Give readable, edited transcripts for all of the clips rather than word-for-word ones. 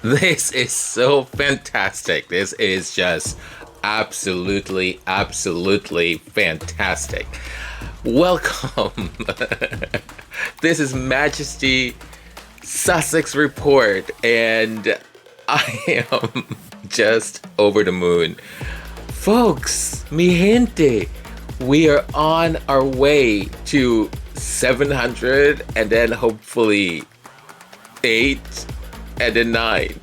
This is so fantastic. This is just absolutely, absolutely fantastic. Welcome. This is Majesty Sussex Report, and I am just over the moon. Folks, mi gente, we are on our way to 700 and then hopefully 8 and then 9.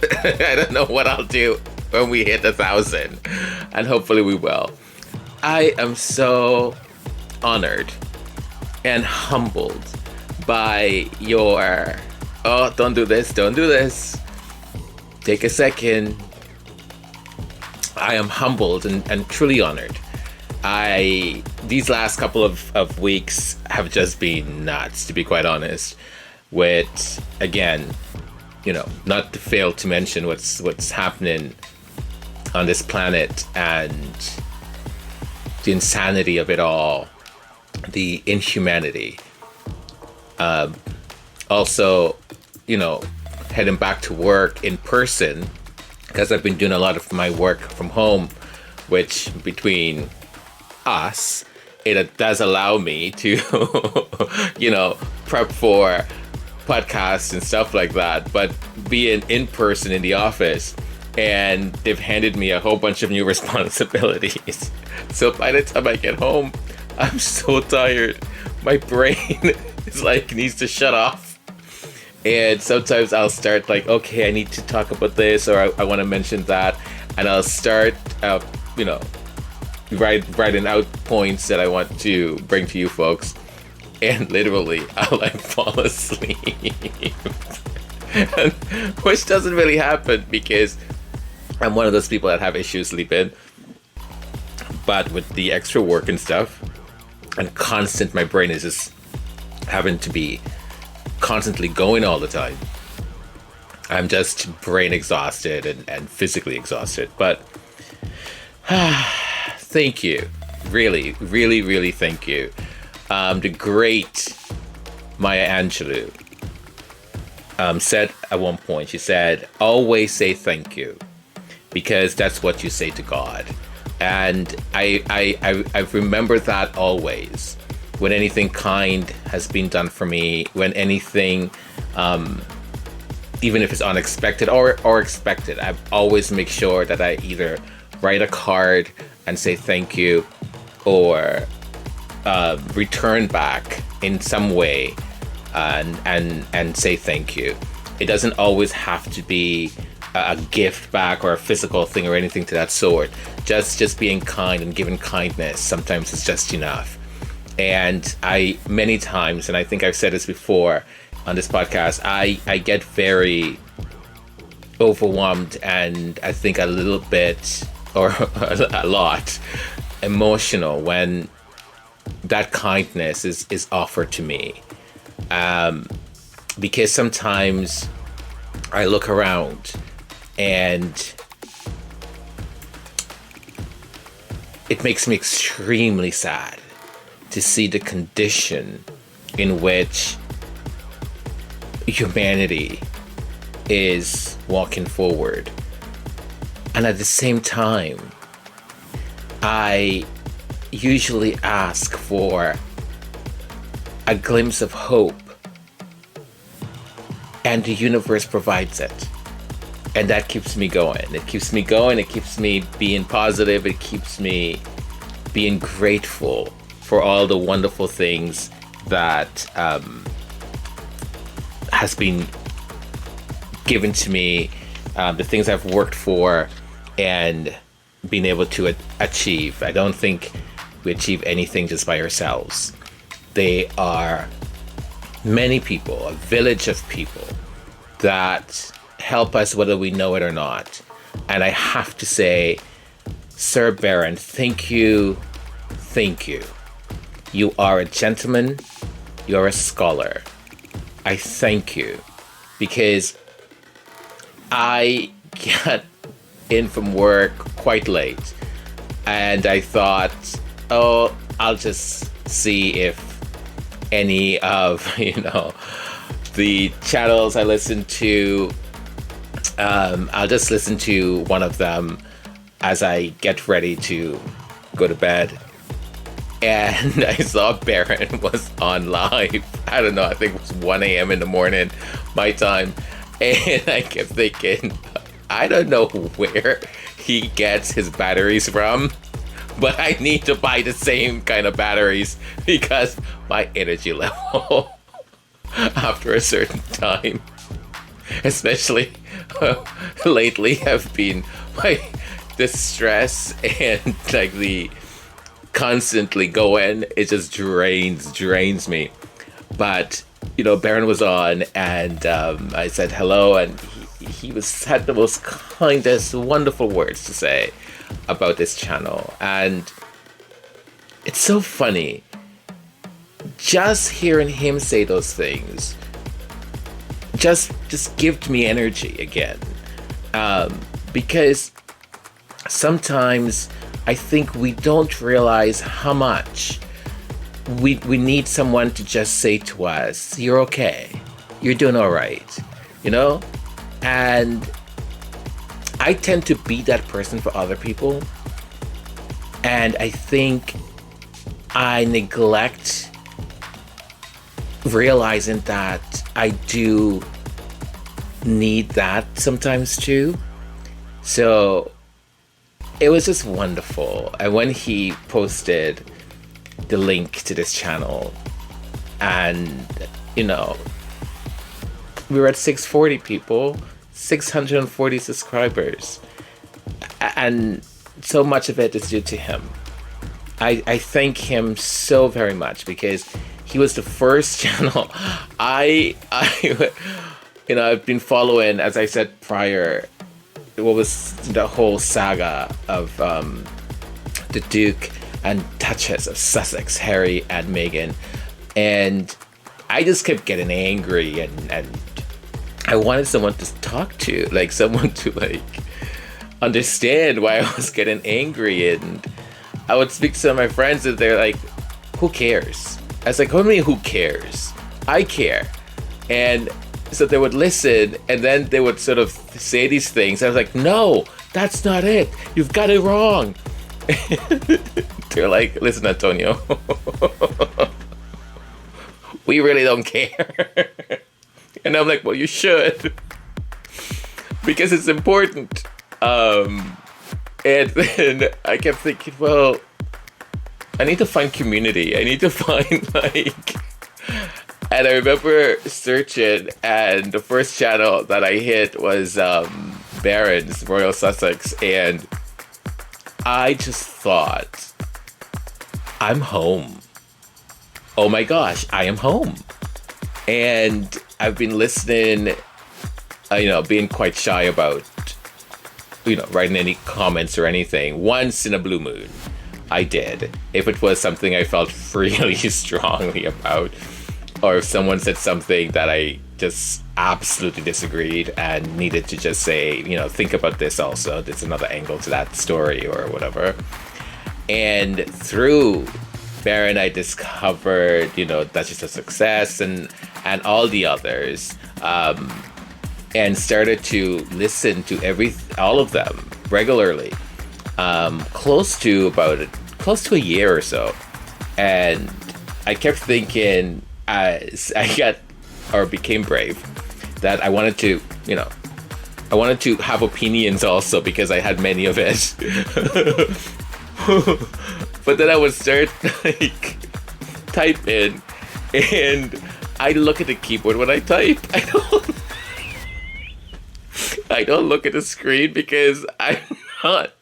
I don't know what I'll do when we hit 1,000, and hopefully we will. I am so honored and humbled by your, oh, don't do this. Take a second. I am humbled and truly honored. These last couple of weeks have just been nuts, to be quite honest. With, again, not to fail to mention what's happening on this planet and the insanity of it all, the inhumanity. Also, heading back to work in person, because I've been doing a lot of my work from home, which between us, it does allow me to, prep for podcasts and stuff like that, but being in person in the office, and they've handed me a whole bunch of new responsibilities. So by the time I get home, I'm so tired. My brain is needs to shut off. And sometimes I'll start okay, I need to talk about this, or I want to mention that, and I'll start, writing out points that I want to bring to you folks, and literally I'll fall asleep, which doesn't really happen because I'm one of those people that have issues sleeping. But with the extra work and stuff, and my brain is just having to be constantly going all the time. I'm just brain exhausted and physically exhausted. But thank you. Really, really, really thank you. The great Maya Angelou said at one point, she said, always say thank you, because that's what you say to God. And I remember that always. When anything kind has been done for me, when anything, even if it's unexpected or expected, I always make sure that I either write a card and say thank you, or return back in some way and say thank you. It doesn't always have to be a gift back or a physical thing or anything to that sort. Just being kind and giving kindness sometimes is just enough. And many times, and I think I've said this before on this podcast, I get very overwhelmed and I think a little bit, or a lot, emotional when that kindness is offered to me. Because sometimes I look around and it makes me extremely sad to see the condition in which humanity is walking forward. And at the same time, I usually ask for a glimpse of hope, and the universe provides it. And that keeps me going. It keeps me going. It keeps me being positive. It keeps me being grateful for all the wonderful things that has been given to me, the things I've worked for and been able to achieve. I don't think we achieve anything just by ourselves. They are many people, a village of people that help us whether we know it or not. And I have to say, Sir Baron, thank you. Thank you. You are a gentleman. You're a scholar. I thank you, because I got in from work quite late and I thought, oh, I'll just see if any of, the channels I listen to I'll just listen to one of them as I get ready to go to bed. And I saw Baron was on live. I don't know, I think it was 1 a.m. in the morning, my time. And I kept thinking, I don't know where he gets his batteries from, but I need to buy the same kind of batteries because my energy level after a certain time, especially lately, have been the stress and like the constantly going, it just drains me. But Baron was on, and I said hello, and he had the most kindest, wonderful words to say about this channel. And it's so funny just hearing him say those things just gives me energy again, because sometimes I think we don't realize how much we need someone to just say to us, you're okay, you're doing all right, and I tend to be that person for other people, and I think I neglect realizing that I do need that sometimes too. So it was just wonderful. And when he posted the link to this channel, and we were at 640 people, 640 subscribers, and so much of it is due to him. I thank him so very much, because he was the first channel I've been following, as I said prior, what was the whole saga of the Duke and Duchess of Sussex, Harry and Meghan, and I just kept getting angry, and I wanted someone to talk to, like someone to understand why I was getting angry. And I would speak to some of my friends, and they're like, who cares? I was like, what do you mean, who cares? I care. And so they would listen, and then they would sort of say these things. I was like, no, that's not it. You've got it wrong. They're like, listen, Antonio, we really don't care. And I'm like, well, you should, because it's important. And then I kept thinking, well, I need to find community. I need to find and I remember searching, and the first channel that I hit was Baron's Royal Sussex, and I just thought, I'm home. Oh my gosh, I am home. And I've been listening, being quite shy about, writing any comments or anything. Once in a blue moon, I did. If it was something I felt really strongly about, or if someone said something that I just absolutely disagreed and needed to just say, think about this also. There's another angle to that story or whatever. And through Baron, I discovered, Duchess of Success and all the others, and started to listen to all of them regularly, close to a year or so. And I kept thinking, as I became brave, that I wanted to, have opinions also, because I had many of it. But then I would start typing, and I look at the keyboard when I type. I don't look at the screen, because I'm not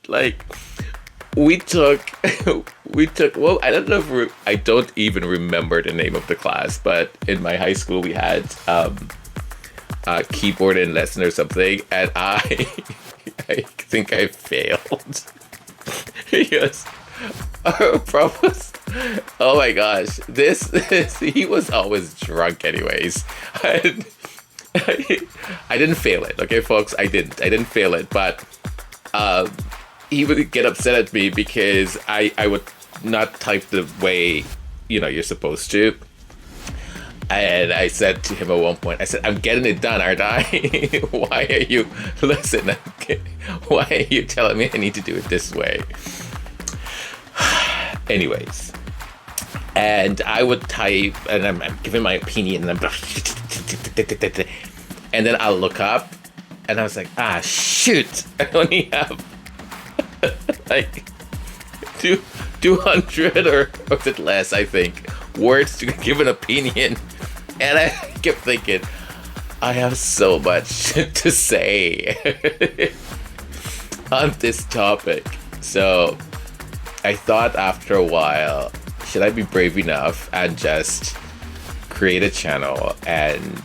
we took well, I don't know I don't even remember the name of the class, but in my high school we had a keyboard in lesson or something, and I think I failed. Yes. Our prof was, oh my gosh, this he was always drunk anyways. I didn't fail it, okay folks, I didn't fail it, but he would get upset at me because I would not type the way you're supposed to. And I said to him at one point, I said, I'm getting it done, aren't I? Why are you, listen, why are you telling me I need to do it this way? Anyways, and I would type, and I'm giving my opinion, and then I'll look up, and I was like, shoot, I only have like 200 or was it less, I think, words to give an opinion. And I kept thinking, I have so much to say on this topic. So I thought after a while, should I be brave enough and just create a channel and,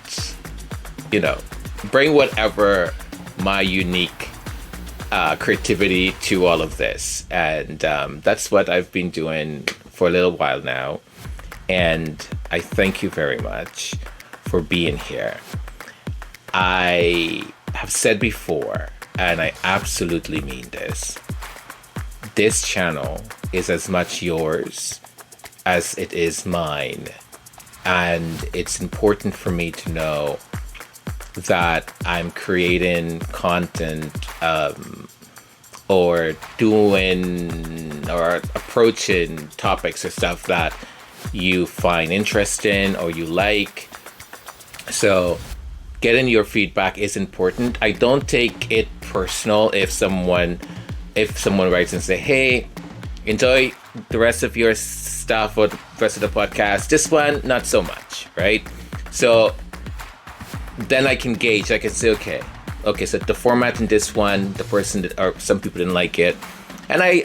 bring whatever my unique creativity to all of this. And that's what I've been doing for a little while now. And I thank you very much for being here. I have said before, and I absolutely mean this, this channel is as much yours as it is mine. And it's important for me to know that I'm creating content or doing or approaching topics or stuff that you find interesting or you like. So getting your feedback is important. I don't take it personal if someone writes and say, hey, enjoy the rest of your stuff or the rest of the podcast. This one, not so much, right? So then I can gauge. I can say, okay, so the format in this one, the person or some people didn't like it, and I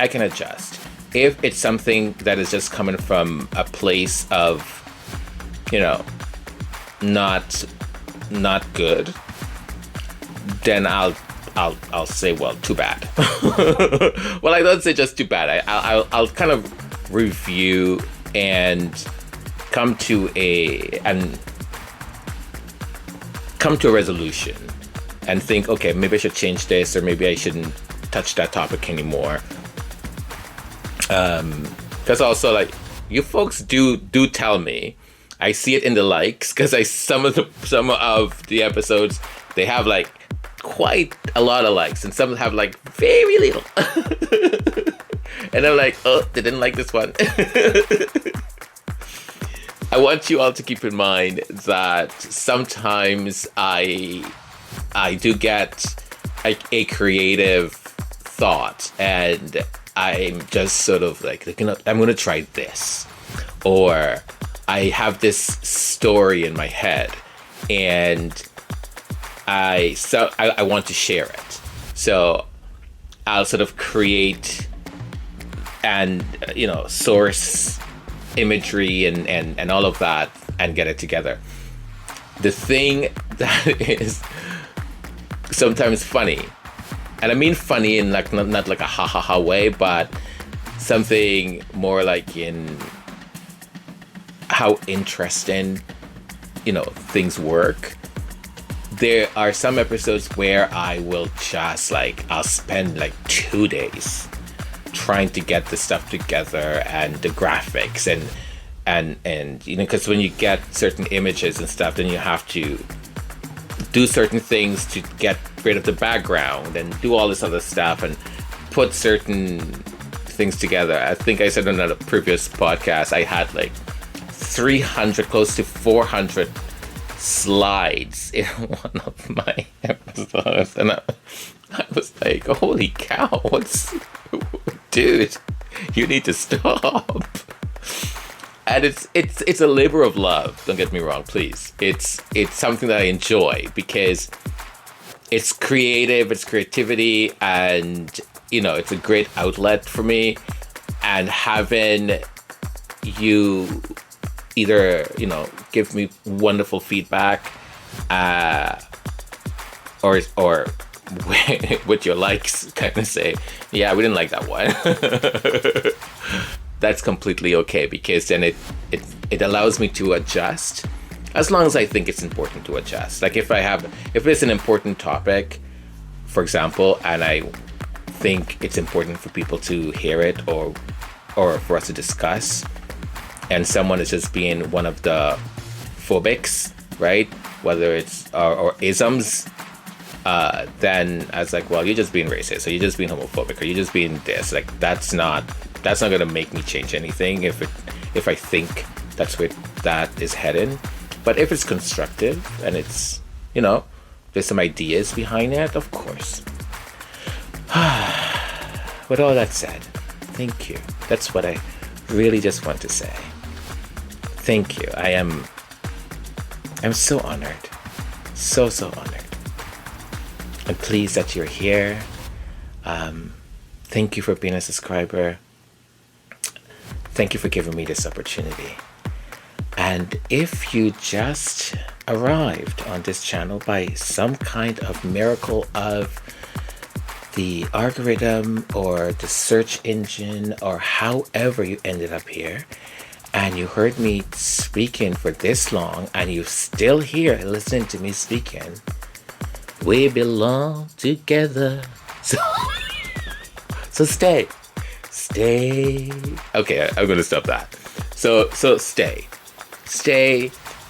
can adjust. If it's something that is just coming from a place of, not good, then I'll say, well, too bad. Well, I don't say just too bad. I'll kind of review and come to a resolution and think, okay, maybe I should change this, or maybe I shouldn't touch that topic anymore. Because also, like, you folks do tell me, I see it in the likes, because some of the episodes, they have like quite a lot of likes, and some have like very little. And I'm like, oh, they didn't like this one. I want you all to keep in mind that sometimes I do get a creative thought, and I'm just sort of like, I'm going to try this, or I have this story in my head, and I want to share it. So I'll sort of create and source imagery and all of that and get it together. The thing that is sometimes funny, and I mean funny in like not like a ha ha ha way, but something more like in how interesting things work. There are some episodes where I will just I'll spend like 2 days trying to get the stuff together and the graphics and because when you get certain images and stuff, then you have to do certain things to get rid of the background and do all this other stuff and put certain things together. I think I said on a previous podcast, I had like 300, close to 400 slides in one of my episodes, and I was like, holy cow, dude, you need to stop. And it's a labor of love, don't get me wrong, please. It's something that I enjoy because it's creative, it's creativity, and it's a great outlet for me. And having you either give me wonderful feedback or with your likes kind of say, yeah, we didn't like that one. That's completely okay, because then it allows me to adjust as long as I think it's important to adjust. Like if it's an important topic, for example, and I think it's important for people to hear it or for us to discuss, and someone is just being one of the phobics, right? Whether it's or isms, then I was like, well, you're just being racist, or you're just being homophobic, or you're just being this. Like that's not gonna make me change anything if I think that's where that is heading. But if it's constructive and it's, there's some ideas behind it, of course. With all that said, thank you. That's what I really just want to say. Thank you. I'm so honored. So honored. And pleased that you're here. Thank you for being a subscriber. Thank you for giving me this opportunity. And if you just arrived on this channel by some kind of miracle of the algorithm or the search engine or however you ended up here, and you heard me speaking for this long and you're still here listening to me speaking, we belong together. So stay. Okay, I'm gonna stop that. So stay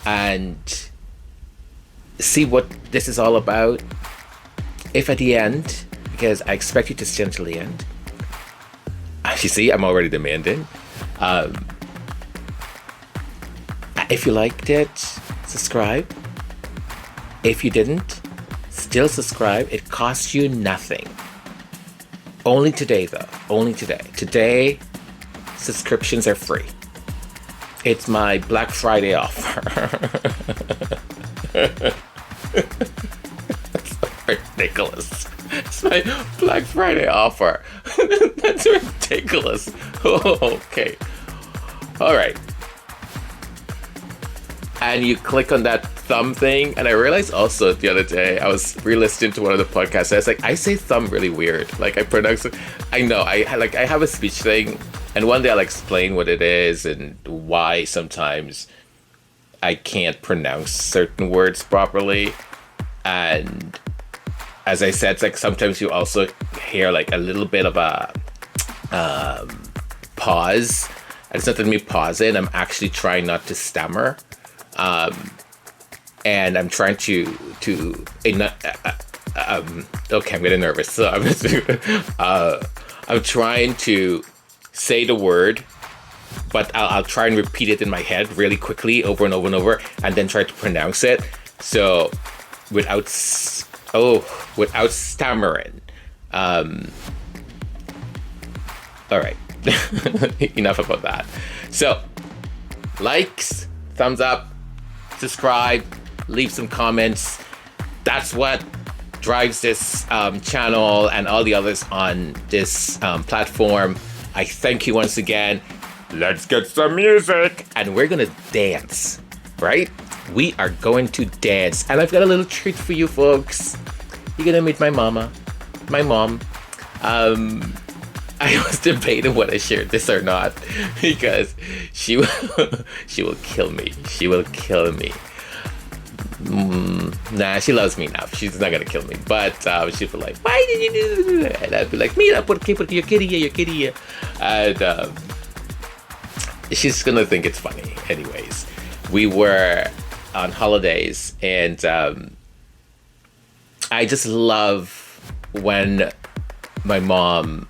and see what this is all about. If at the end, because I expect you to stay until the end. You see, I'm already demanding. If you liked it, subscribe. If you didn't, still subscribe. It costs you nothing. Only today, though. Only today. Today, subscriptions are free. It's my Black Friday offer. That's ridiculous. It's my Black Friday offer. That's ridiculous. Okay. All right. And you click on that thumb thing, and I realized also the other day I was re-listening to one of the podcasts. I was like, I say thumb really weird. Like I pronounce it. I know. I have a speech thing, and one day I'll explain what it is and why sometimes I can't pronounce certain words properly. And as I said, it's like sometimes you also hear like a little bit of a pause. And it's not that me pausing. I'm actually trying not to stammer. And I'm trying to okay, I'm getting nervous. So I'm trying to say the word, but I'll try and repeat it in my head really quickly over and over and over, and then try to pronounce it. So without stammering. All right. Enough about that. So likes, thumbs up, subscribe, leave some comments. That's what drives this channel and all the others on this platform. I thank you once again. Let's get some music. And we're gonna dance, right? We are going to dance. And I've got a little treat for you folks. You're gonna meet my mom. I was debating whether I shared this or not because she will kill me. She will kill me. Nah, she loves me enough. She's not gonna kill me. But she'll be like, why did you do that? And I'd be like, mira, porque your kitty. And she's gonna think it's funny. Anyways, we were on holidays, and I just love when my mom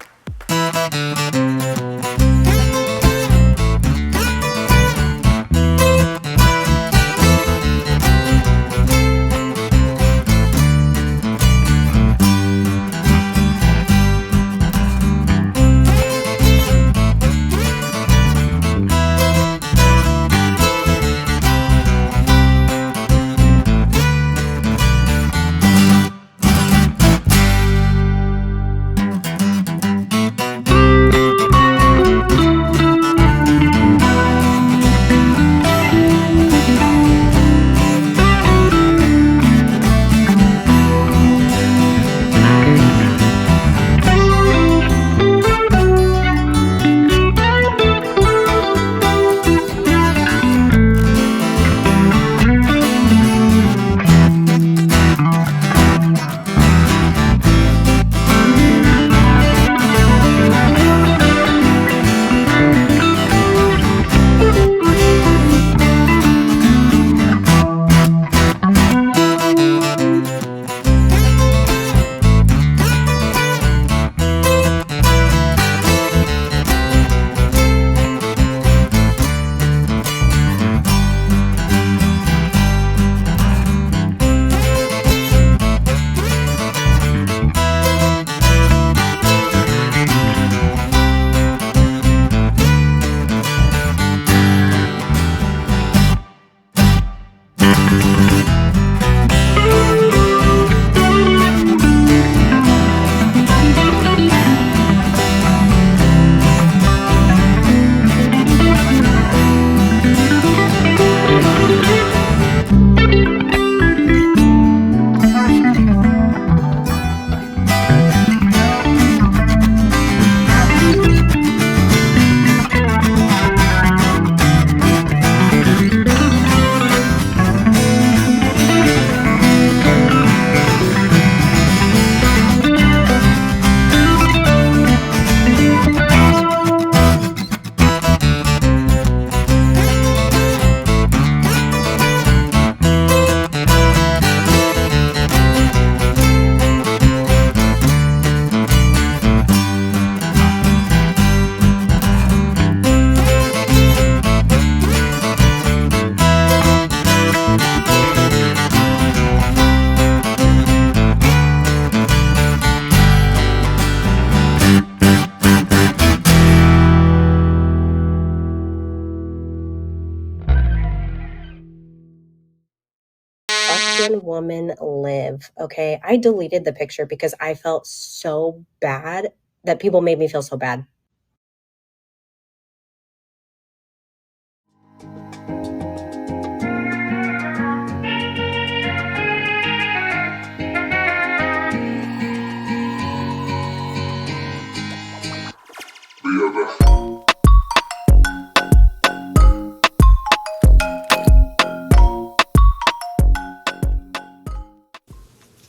woman live? Okay. I deleted the picture because I felt so bad that people made me feel so bad.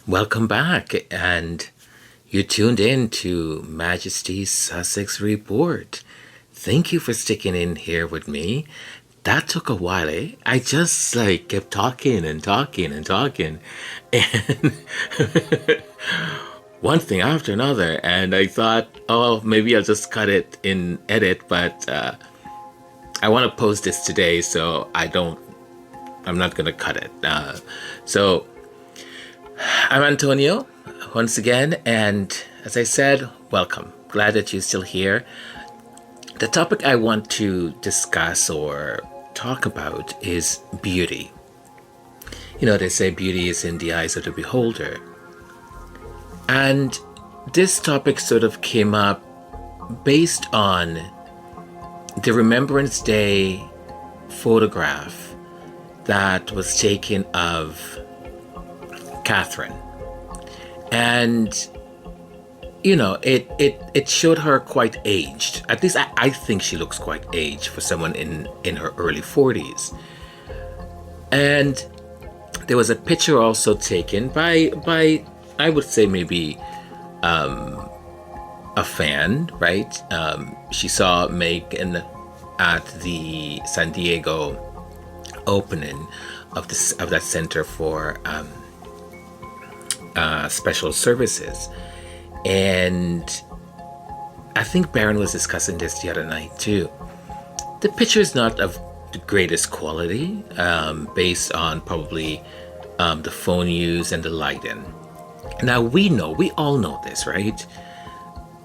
Welcome back, and you tuned in to Majesty's Sussex Report. Thank you for sticking in here with me. That took a while, eh? I just like kept talking and talking and talking, and one thing after another. And I thought, oh, maybe I'll just cut it in edit, but I want to post this today, so I'm not gonna cut it. So I'm Antonio once again, and as I said, welcome. Glad that you're still here. The topic I want to discuss or talk about is beauty. You know, they say beauty is in the eyes of the beholder. And this topic sort of came up based on the Remembrance Day photograph that was taken of Catherine. And you know, it showed her quite aged. At least I think she looks quite aged for someone in her early 40s. And there was a picture also taken by I would say maybe a fan, right? She saw Megan at the San Diego opening of that center for special services. And I think Baron was discussing this the other night too. The picture is not of the greatest quality, based on probably the phone use and the lighting. Now we all know this, right?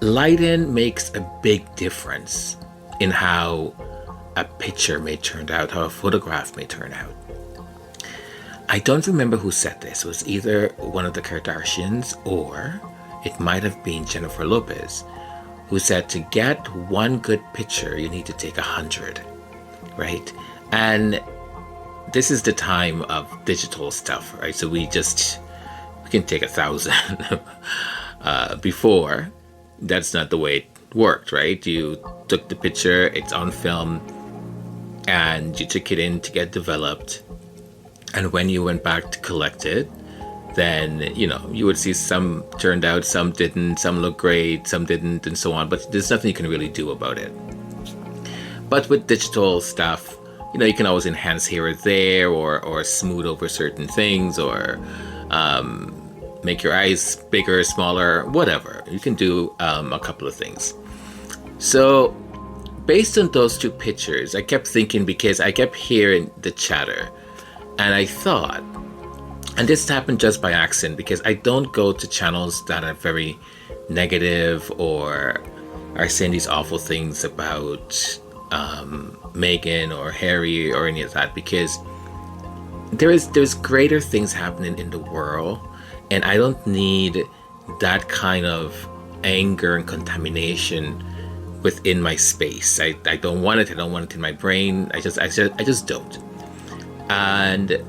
Lighting makes a big difference in how a picture may turn out, how a photograph may turn out. I don't remember who said this. It was either one of the Kardashians or it might have been Jennifer Lopez, who said to get one good picture, you need to take 100, right? And this is the time of digital stuff, right? So we can take 1,000. Before, that's not the way it worked, right? You took the picture, it's on film, and you took it in to get developed. And when you went back to collect it, then, you know, you would see some turned out, some didn't, some looked great, some didn't, and so on. But there's nothing you can really do about it. But with digital stuff, you know, you can always enhance here or there, or smooth over certain things, or make your eyes bigger, smaller, whatever. You can do a couple of things. So based on those two pictures, I kept thinking, because I kept hearing the chatter, and I thought, and this happened just by accident, because I don't go to channels that are very negative or are saying these awful things about Meghan or Harry or any of that, because there's greater things happening in the world, and I don't need that kind of anger and contamination within my space. I don't want it. I don't want it in my brain. I just don't. And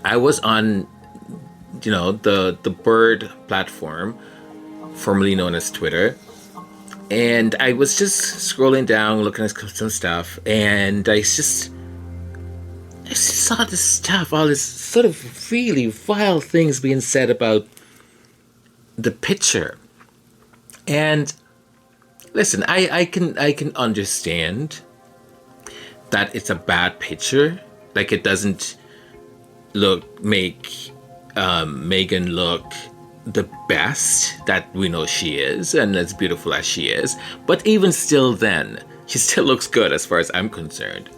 I was on, you know, the Bird platform, formerly known as Twitter, and I was just scrolling down, looking at some stuff, and I just saw this stuff, all this sort of really vile things being said about the picture. And listen, I can understand that it's a bad picture, like it doesn't make Meghan look the best that we know she is, and as beautiful as she is. But even still, then she still looks good as far as I'm concerned.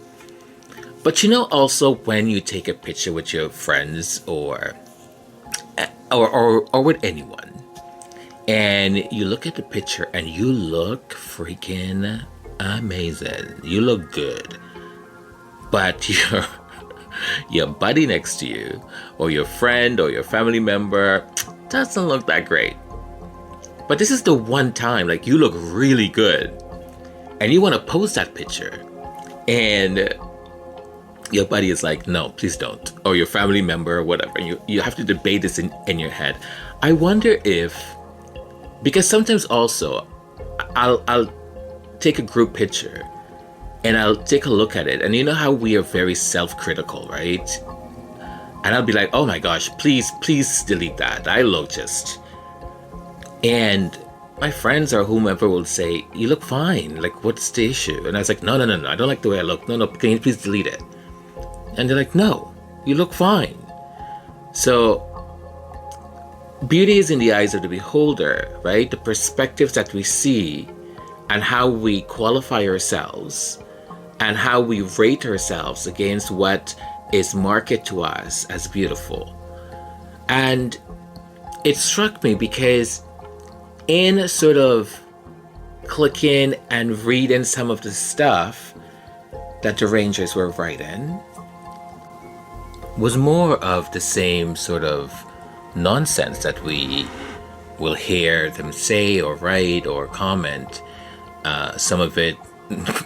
But you know, also when you take a picture with your friends or with anyone, and you look at the picture and you look freaking amazing, you look good, but your buddy next to you, or your friend, or your family member doesn't look that great. But this is the one time, like, you look really good, and you want to post that picture, and your buddy is like, no, please don't, or your family member or whatever, and you have to debate this in your head. I wonder if, because sometimes also I'll take a group picture and I'll take a look at it, and you know how we are very self-critical, right? And I'll be like, oh my gosh, please delete that, I look just, and my friends or whomever will say, you look fine, like, what's the issue? And I was like, no, I don't like the way I look, no, can you please delete it? And they're like, no, you look fine. So beauty is in the eyes of the beholder, right? The perspectives that we see and how we qualify ourselves and how we rate ourselves against what is marketed to us as beautiful. And it struck me because in sort of clicking and reading some of the stuff that the Rangers were writing was more of the same sort of nonsense that we will hear them say or write or comment. Some of it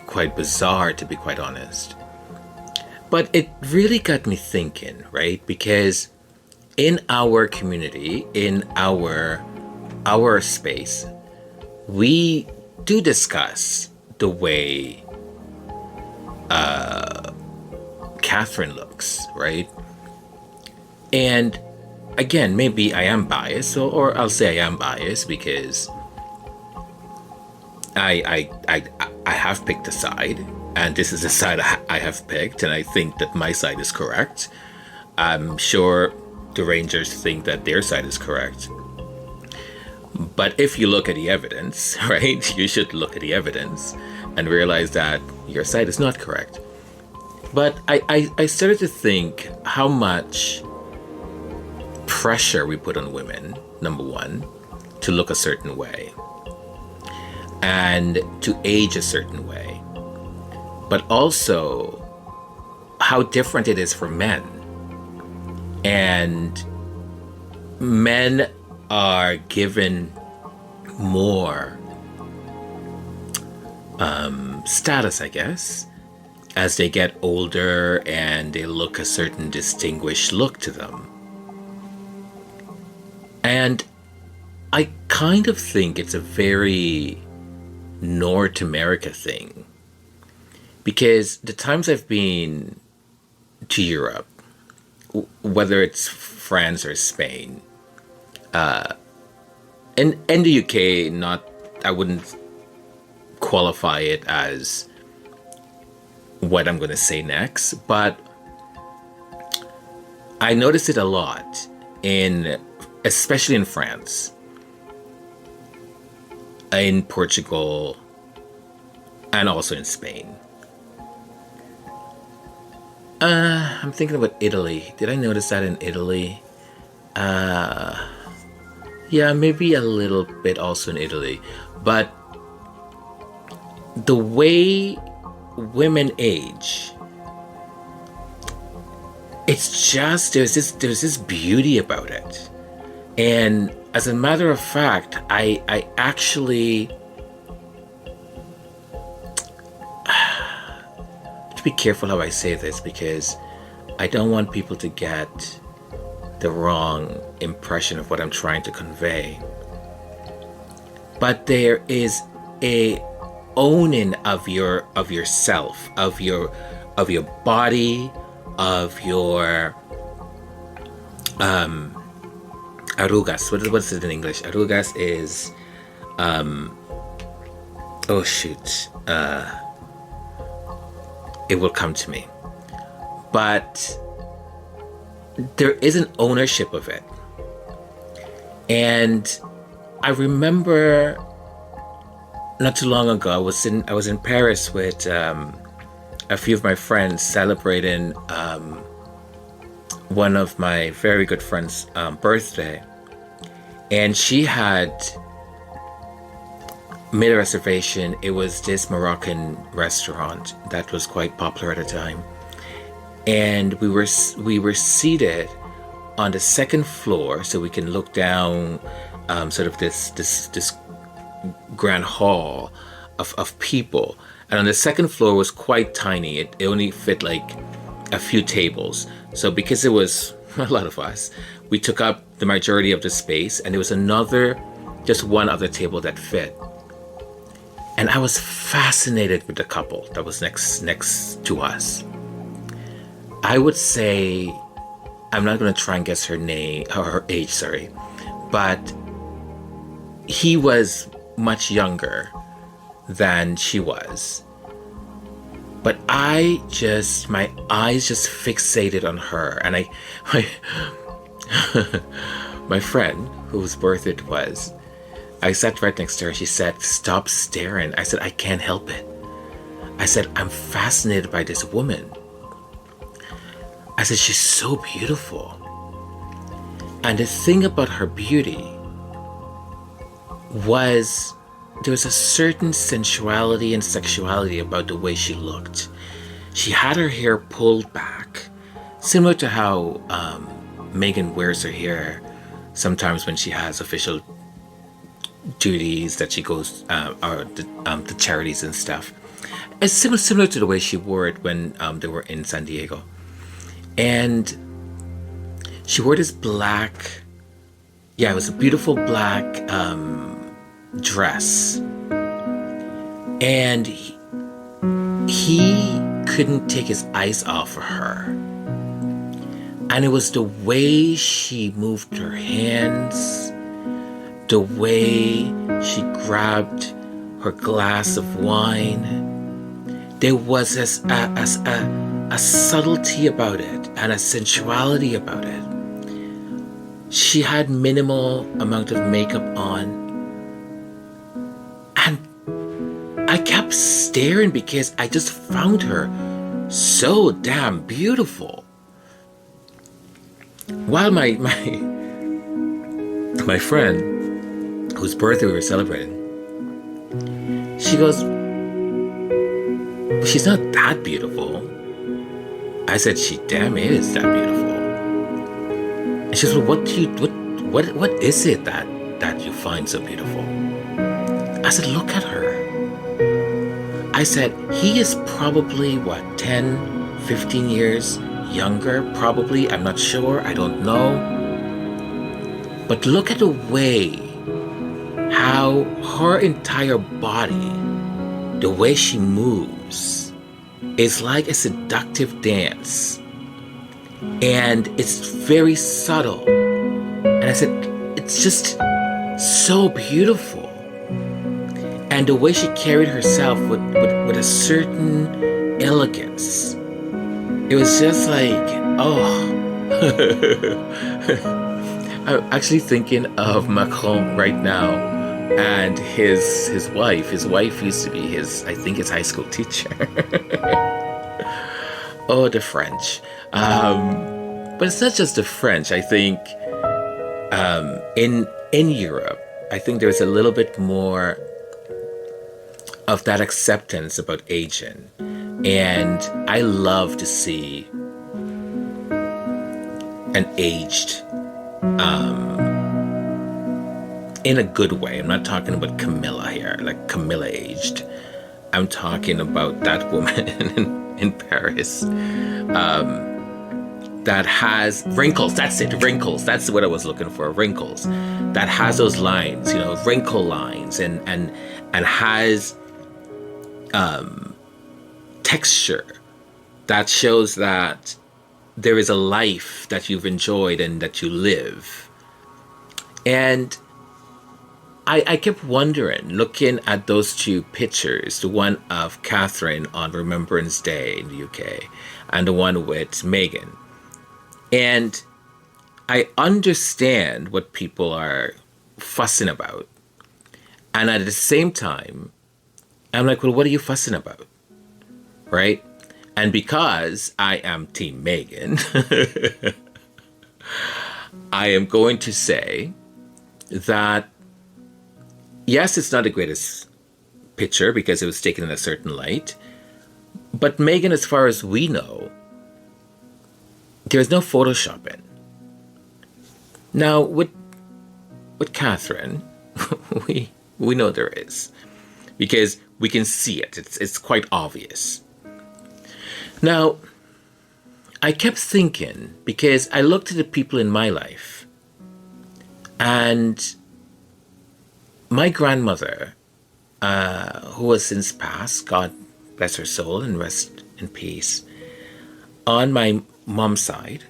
quite bizarre, to be quite honest. But it really got me thinking, right? Because in our community, in our space, we do discuss the way Catherine looks, right? And again, maybe I am biased, or I'll say I am biased because I have picked a side, and this is the side I have picked, and I think that my side is correct. I'm sure the Rangers think that their side is correct. But if you look at the evidence, right, you should look at the evidence and realize that your side is not correct. But I started to think how much pressure we put on women, number one, to look a certain way and to age a certain way, but also how different it is for men. And men are given more status, I guess, as they get older and they look a certain distinguished look to them. And I kind of think it's a very North America thing, because the times I've been to Europe, whether it's France or Spain, in the UK, I wouldn't qualify it as what I'm going to say next, but I noticed it a lot especially in France, in Portugal, and also in Spain. I'm thinking about Italy. Did I notice that in Italy? Yeah, maybe a little bit also in Italy. But the way women age, it's just, there's this beauty about it. And as a matter of fact, I actually, to be careful how I say this, because I don't want people to get the wrong impression of what I'm trying to convey. But there is a owning of yourself, of your body, of your arrugas. What's it in English? Arrugas is oh shoot. It will come to me. But there is an ownership of it. And I remember not too long ago, I was in Paris with a few of my friends celebrating one of my very good friends' birthday, and she had made a reservation. It was this Moroccan restaurant that was quite popular at the time, and we were seated on the second floor, so we can look down, sort of this grand hall of people. And on the second floor was quite tiny. It only fit like a few tables. So because it was a lot of us, we took up the majority of the space, and there was just one other table that fit. And I was fascinated with the couple that was next to us. I would say, I'm not going to try and guess her name or her age, sorry, but he was much younger than she was. But my eyes just fixated on her. And my friend, whose birthday it was, I sat right next to her. She said, "Stop staring." I said, "I can't help it." I said, "I'm fascinated by this woman." I said, "She's so beautiful." And the thing about her beauty was there was a certain sensuality and sexuality about the way she looked. She had her hair pulled back, similar to how Megan wears her hair sometimes when she has official duties that she goes or the charities and stuff. It's similar to the way she wore it when they were in San Diego. And she wore this black, it was a beautiful black dress. And he couldn't take his eyes off of her. And it was the way she moved her hands, the way she grabbed her glass of wine. There was a subtlety about it and a sensuality about it. She had minimal amount of makeup on. And I kept staring because I just found her so damn beautiful. While my friend, whose birthday we were celebrating, she goes, "She's not that beautiful." I said, "She damn is that beautiful." And she goes, "Well, what is it that you find so beautiful?" I said, "Look at her." I said, "He is probably 10, 15 years younger, probably. I'm not sure. I don't know. But look at the way how her entire body, the way she moves, is like a seductive dance. And it's very subtle." And I said, "It's just so beautiful." And the way she carried herself with a certain elegance. It was just like, oh. I'm actually thinking of Macron right now and his wife. His wife used to be his high school teacher. Oh, the French. But it's not just the French. I think in Europe, I think there's a little bit more of that acceptance about aging. And I love to see an aged, in a good way. I'm not talking about Camilla here, like Camilla aged. I'm talking about that woman in Paris that has wrinkles. That's it, wrinkles. That's what I was looking for, wrinkles. That has those lines, wrinkle lines, and has texture that shows that there is a life that you've enjoyed and that you live. And I kept wondering, looking at those two pictures, the one of Catherine on Remembrance Day in the UK and the one with Megan. And I understand what people are fussing about. And at the same time, I'm like, well, what are you fussing about? Right? And because I am Team Megan, I am going to say that, yes, it's not the greatest picture because it was taken in a certain light. But Megan, as far as we know, there's no photoshopping. Now with Catherine, we know there is, because we can see it. It's quite obvious. Now, I kept thinking, because I looked at the people in my life, and my grandmother, who has since passed, God bless her soul and rest in peace, on my mom's side,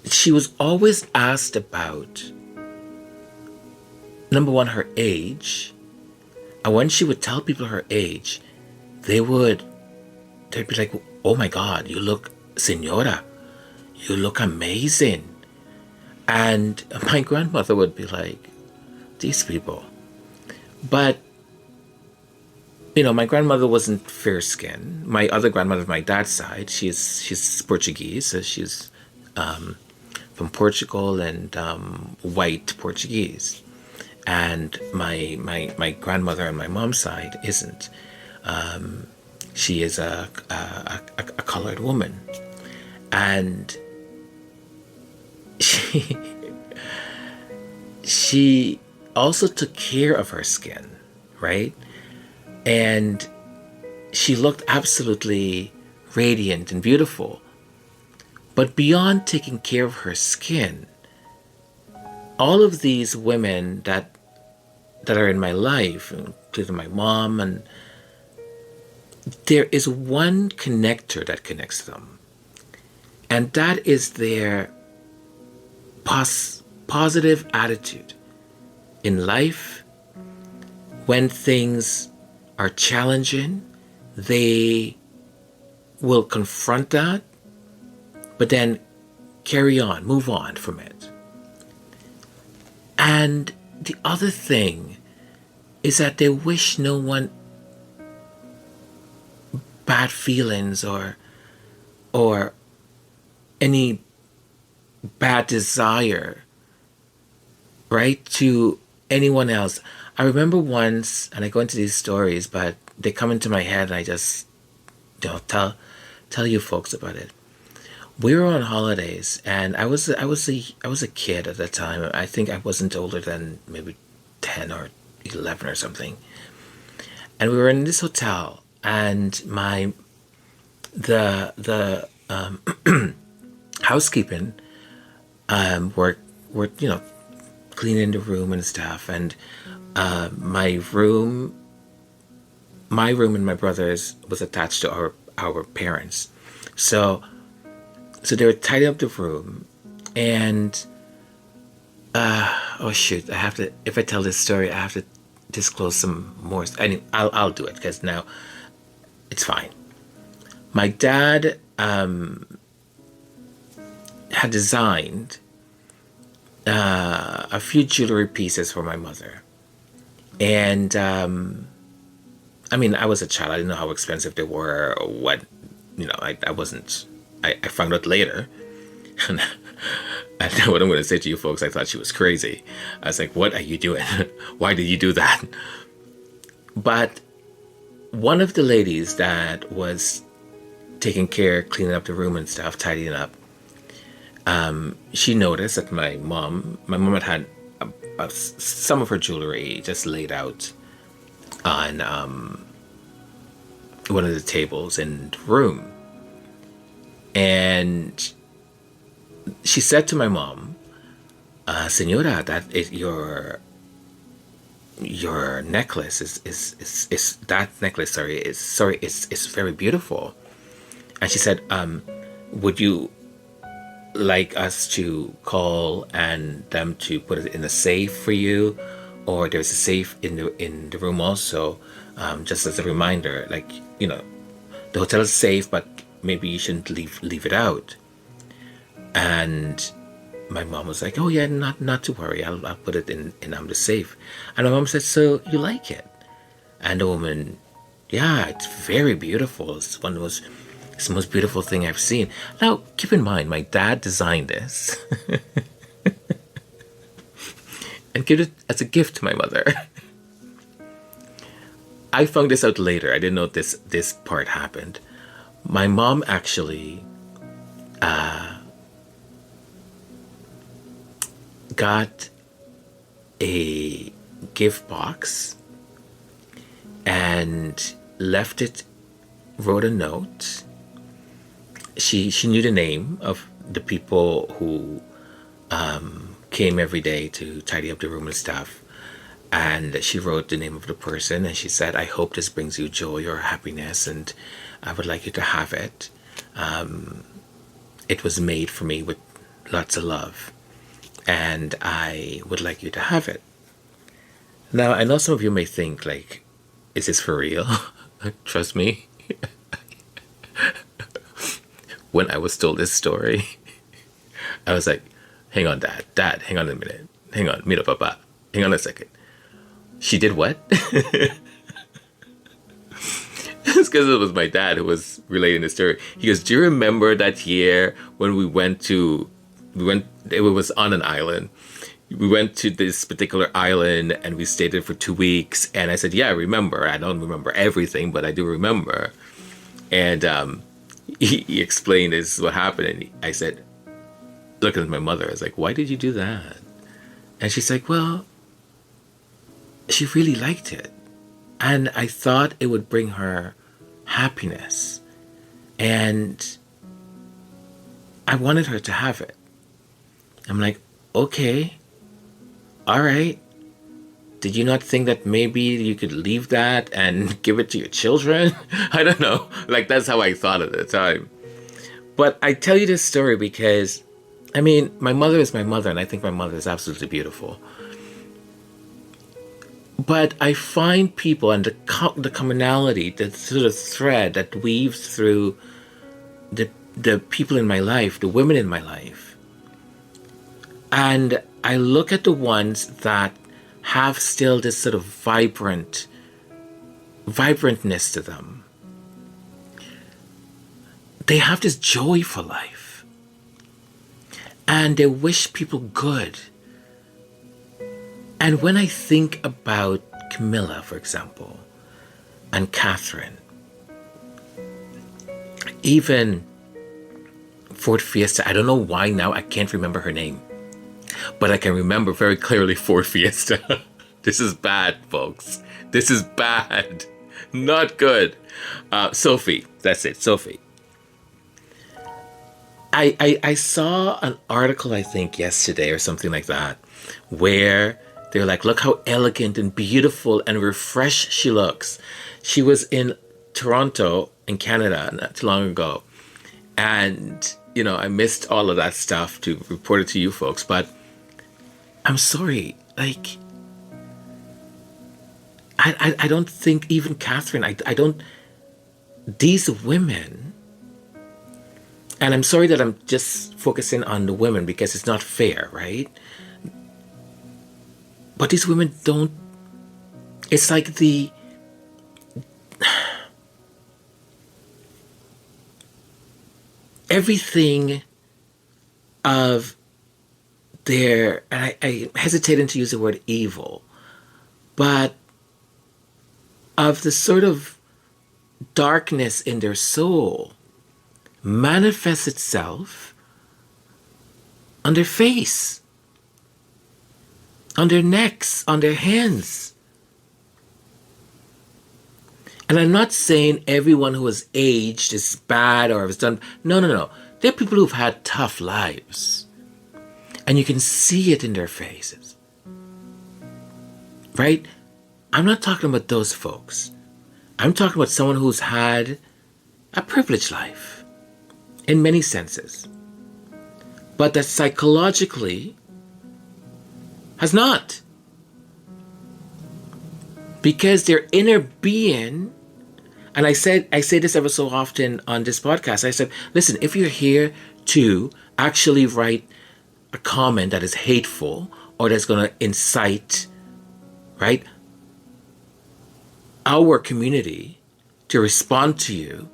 she was always asked about, number one, her age. And when she would tell people her age, they'd be like, oh my God, you look, Senora, you look amazing. And my grandmother would be like, these people. But, my grandmother wasn't fair skinned. My other grandmother, my dad's side, she's Portuguese, so she's from Portugal and white Portuguese. And my grandmother on my mom's side isn't. She is a colored woman. And she also took care of her skin, right? And she looked absolutely radiant and beautiful. But beyond taking care of her skin, all of these women that are in my life, including my mom, and there is one connector that connects them. And that is their positive attitude in life. When things are challenging, they will confront that, but then carry on, move on from it. And the other thing is that they wish no one bad feelings or any bad desire, right, to anyone else. I remember once, and I go into these stories, but they come into my head, and I just tell you folks about it. We were on holidays, and I was a kid at the time. I think I wasn't older than maybe 10 or 11 or something. And we were in this hotel, and the housekeeping were cleaning the room and stuff, and my room and my brother's was attached to our parents, so they were tidying up the room, and oh shoot, I have to, if I tell this story, I have to disclose some more. Anyway, I'll do it, because now it's fine. My dad had designed a few jewelry pieces for my mother. And I mean, I was a child. I didn't know how expensive they were or what. I wasn't. I found out later. And I know what I'm going to say to you folks. I thought she was crazy. I was like, what are you doing? Why did you do that? But one of the ladies that was taking care, cleaning up the room and stuff, tidying up, she noticed that my mom had some of her jewelry just laid out on one of the tables in the room. And she said to my mom, Senora, that is your necklace is that necklace, is very beautiful. And she said, would you like us to call and them to put it in a safe for you, or there's a safe in the room also, just as a reminder, like, the hotel is safe, but maybe you shouldn't leave it out. And my mom was like, oh yeah, not to worry, I'll put it in the safe. And my mom said, so you like it? And the woman, yeah, it's very beautiful. It's the most beautiful thing I've seen. Now, keep in mind, my dad designed this and gave it as a gift to my mother. I found this out later. I didn't know this part happened. My mom actually got a gift box and left it, wrote a note. She knew the name of the people who came every day to tidy up the room and stuff. And she wrote the name of the person and she said, I hope this brings you joy or happiness and I would like you to have it. It was made for me with lots of love and I would like you to have it. Now, I know some of you may think, like, is this for real? Trust me. When I was told this story, I was like, hang on, Dad, hang on a minute. Hang on, mira, papa. Hang on a second. She did what? It's because it was my dad who was relating the story. He goes, do you remember that year when it was on an island. We went to this particular island and we stayed there for 2 weeks. And I said, yeah, I remember. I don't remember everything, but I do remember. And he explained this is what happened. And I said, looking at my mother, I was like, why did you do that? And she's like, well, she really liked it. And I thought it would bring her happiness. And I wanted her to have it. I'm like, okay, all right. Did you not think that maybe you could leave that and give it to your children? I don't know. Like, that's how I thought at the time. But I tell you this story because, I mean, my mother is my mother, and I think my mother is absolutely beautiful. But I find people and the commonality, the sort of thread that weaves through the people in my life, the women in my life. And I look at the ones that have still this sort of vibrantness to them. They have this joy for life. And they wish people good. And when I think about Camilla, for example, and Catherine, even Ford Fiesta, I don't know why now I can't remember her name. But I can remember very clearly Ford Fiesta. This is bad, folks. This is bad. Not good. Sophie. That's it. Sophie. I saw an article, I think, yesterday or something like that, where they're like, look how elegant and beautiful and refreshed she looks. She was in Toronto, in Canada, not too long ago. And, I missed all of that stuff to report it to you folks. But I'm sorry, like, I don't think even Catherine, I don't, these women, and I'm sorry that I'm just focusing on the women because it's not fair, right? But these women don't, it's like everything of their, and I hesitated to use the word evil, but of the sort of darkness in their soul manifests itself on their face, on their necks, on their hands. And I'm not saying everyone who has aged is bad or has done, no. There are people who've had tough lives. And you can see it in their faces. Right? I'm not talking about those folks. I'm talking about someone who's had a privileged life in many senses, but that psychologically has not. Because their inner being, and I say this ever so often on this podcast, I said, listen, if you're here to actually write a comment that is hateful or that's going to incite, right, our community to respond to you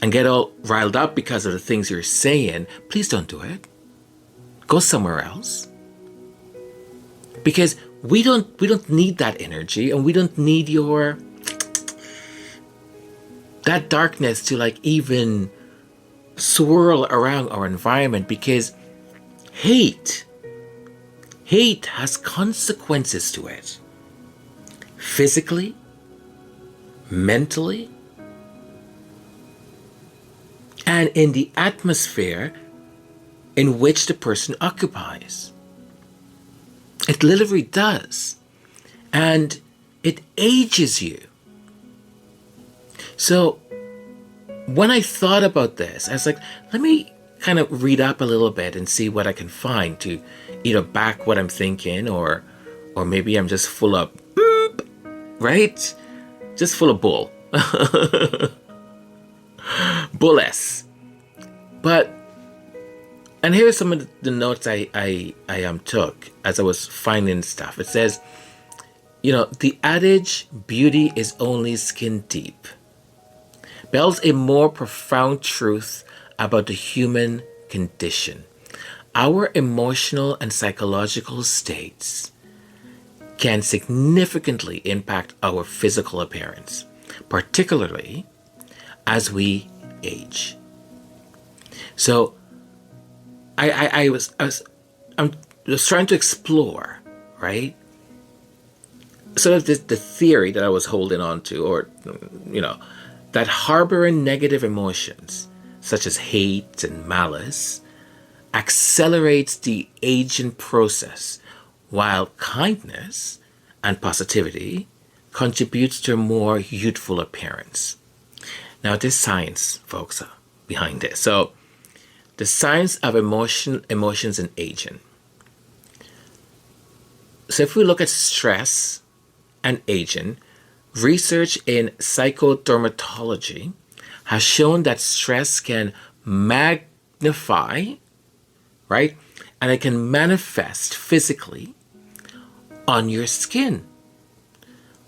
and get all riled up because of the things you're saying, please don't do it. Go somewhere else. Because we don't need that energy, and we don't need your that darkness to like even swirl around our environment, because hate has consequences to it, physically, mentally, and in the atmosphere in which the person occupies. It literally does. And it ages you. So when I thought about this, I was like, let me kind of read up a little bit and see what I can find to either back what I'm thinking, or maybe I'm just full of boop, right? Just full of bull. Bullies. But, and here are some of the notes I took as I was finding stuff. It says, the adage, beauty is only skin deep, bells a more profound truth about the human condition. Our emotional and psychological states can significantly impact our physical appearance, particularly as we age. So I was trying to explore, right? Sort of the theory that I was holding on to, or, that harboring negative emotions, such as hate and malice, accelerates the aging process, while kindness and positivity contributes to a more youthful appearance. Now, there's science, folks, behind this. So, the science of emotions and aging. So, if we look at stress and aging, research in psychodermatology has shown that stress can magnify, right? And it can manifest physically on your skin.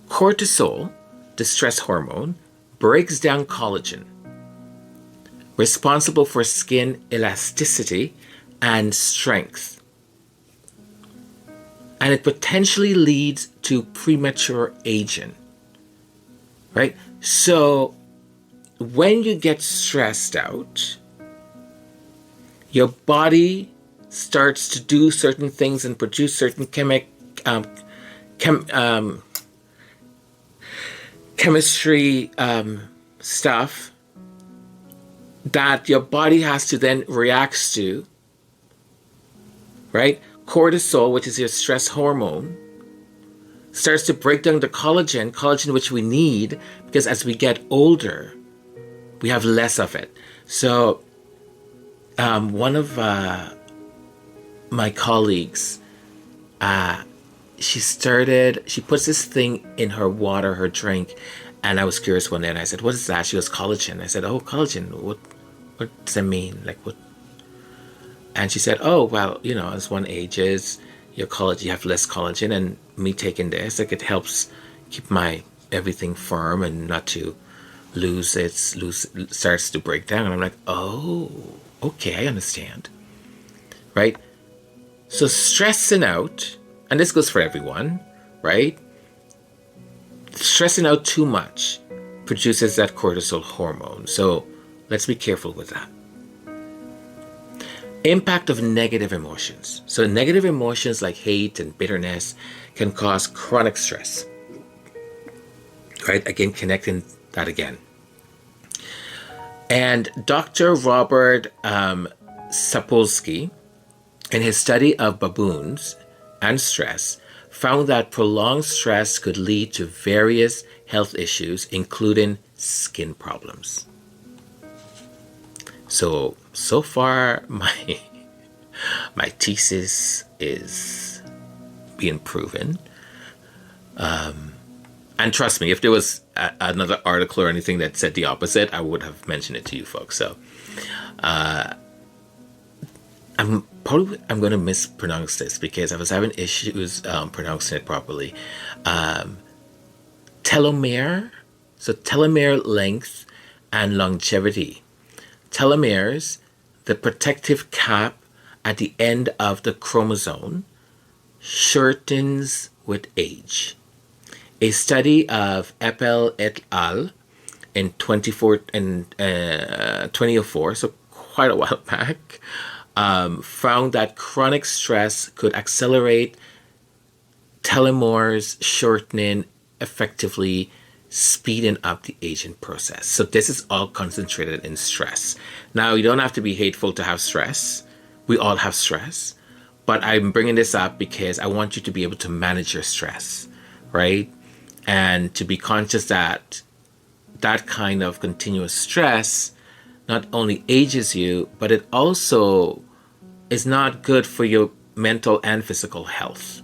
Cortisol, the stress hormone, breaks down collagen, responsible for skin elasticity and strength. And it potentially leads to premature aging, right? So when you get stressed out, your body starts to do certain things and produce certain chemistry stuff that your body has to then react to, right? Cortisol, which is your stress hormone, starts to break down the collagen which we need, because as we get older, we have less of it. So one of my colleagues, she puts this thing in her water, her drink, and I was curious one day, and I said, what is that? She goes, collagen. I said, oh, collagen, what does that mean? Like, what? And she said, oh, well, as one ages, your collagen, you have less collagen, and me taking this, like, it helps keep my everything firm and not to starts to break down. And I'm like, oh, okay, I understand. Right? So stressing out, and this goes for everyone, right? Stressing out too much produces that cortisol hormone. So let's be careful with that. Impact of negative emotions. So negative emotions like hate and bitterness can cause chronic stress. Right? Again, connecting that again. And Dr. Robert Sapolsky, in his study of baboons and stress, found that prolonged stress could lead to various health issues, including skin problems. So far, my thesis is being proven. And trust me, if there was another article or anything that said the opposite, I would have mentioned it to you folks. So I'm going to mispronounce this because I was having issues pronouncing it properly. Telomere, so telomere length and longevity. Telomeres, the protective cap at the end of the chromosome, shortens with age. A study of Eppel et al. in 2004, so quite a while back, found that chronic stress could accelerate telomeres shortening, effectively speeding up the aging process. So this is all concentrated in stress. Now, you don't have to be hateful to have stress. We all have stress. But I'm bringing this up because I want you to be able to manage your stress, right? And to be conscious that that kind of continuous stress not only ages you, but it also is not good for your mental and physical health.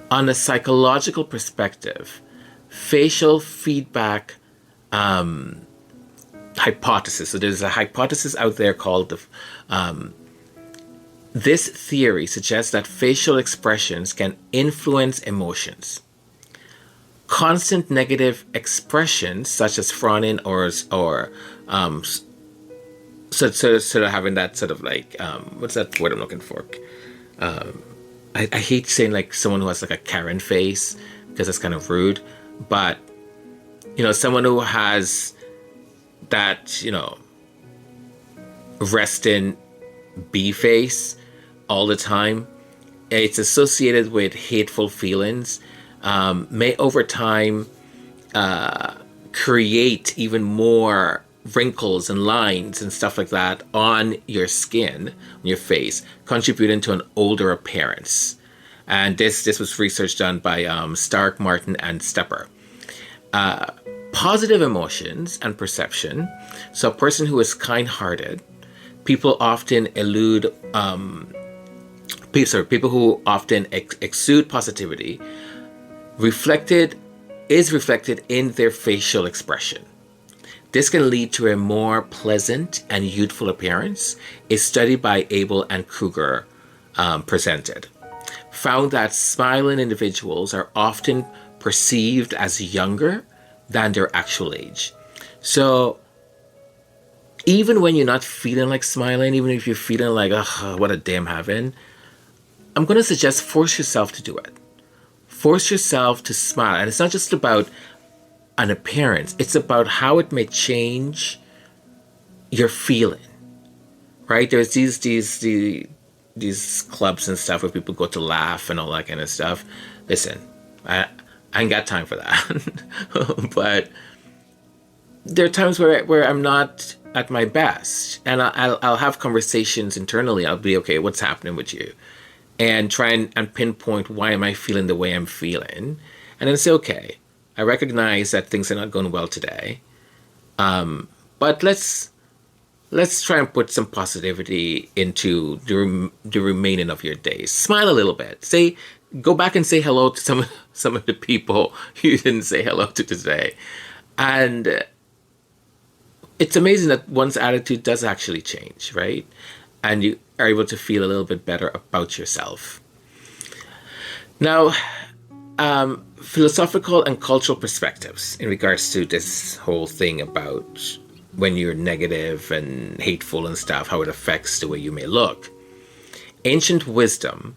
On a psychological perspective, facial feedback hypothesis. So there's a hypothesis out there called this theory suggests that facial expressions can influence emotions. Constant negative expressions, such as frowning or sort of having that sort of like what's that word I'm looking for? I hate saying like someone who has like a Karen face because it's kind of rude, but someone who has that resting bee face all the time, it's associated with hateful feelings, may over time create even more wrinkles and lines and stuff like that on your skin, on your face, contributing to an older appearance. And this was research done by Stark, Martin, and Stepper. Positive emotions and perception. So a person who is kind-hearted, people often elude people who often exude positivity is reflected in their facial expression. This can lead to a more pleasant and youthful appearance. A study by Abel and Kruger presented found that smiling individuals are often perceived as younger than their actual age. So even when you're not feeling like smiling, even if you're feeling like, oh, what a day I'm having, I'm going to suggest force yourself to do it. Force yourself to smile. And it's not just about an appearance. It's about how it may change your feeling, right? There's these clubs and stuff where people go to laugh and all that kind of stuff. Listen, I ain't got time for that. But there are times where I'm not at my best, and I'll have conversations internally. I'll be, okay, what's happening with you? And try and pinpoint, why am I feeling the way I'm feeling? And then say, okay, I recognize that things are not going well today. But let's try and put some positivity into the remaining of your days. Smile a little bit. Go back and say hello to some of the people you didn't say hello to today. And it's amazing that one's attitude does actually change, right? And you are able to feel a little bit better about yourself. Now, philosophical and cultural perspectives in regards to this whole thing about when you're negative and hateful and stuff, how it affects the way you may look. Ancient wisdom,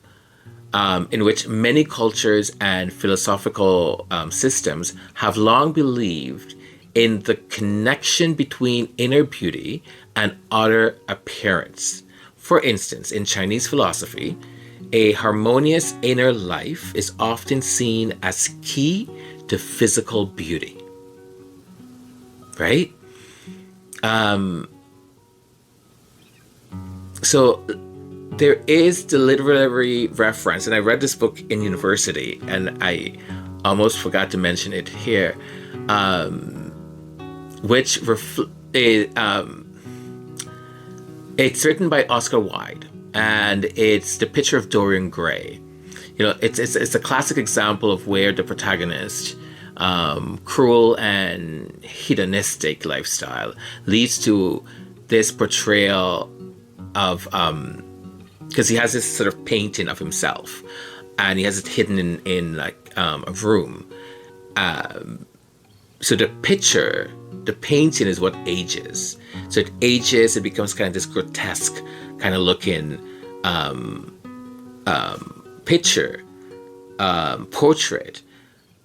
in which many cultures and philosophical systems have long believed in the connection between inner beauty and outer appearance. For instance, in Chinese philosophy, a harmonious inner life is often seen as key to physical beauty. Right? So there is the literary reference, and I read this book in university, and I almost forgot to mention it here, which it's written by Oscar Wilde, and it's The Picture of Dorian Gray. It's a classic example of where the protagonist, cruel and hedonistic lifestyle, leads to this portrayal of, because he has this sort of painting of himself, and he has it hidden in a room. So the painting is what ages. So it ages, it becomes kind of this grotesque kind of looking portrait,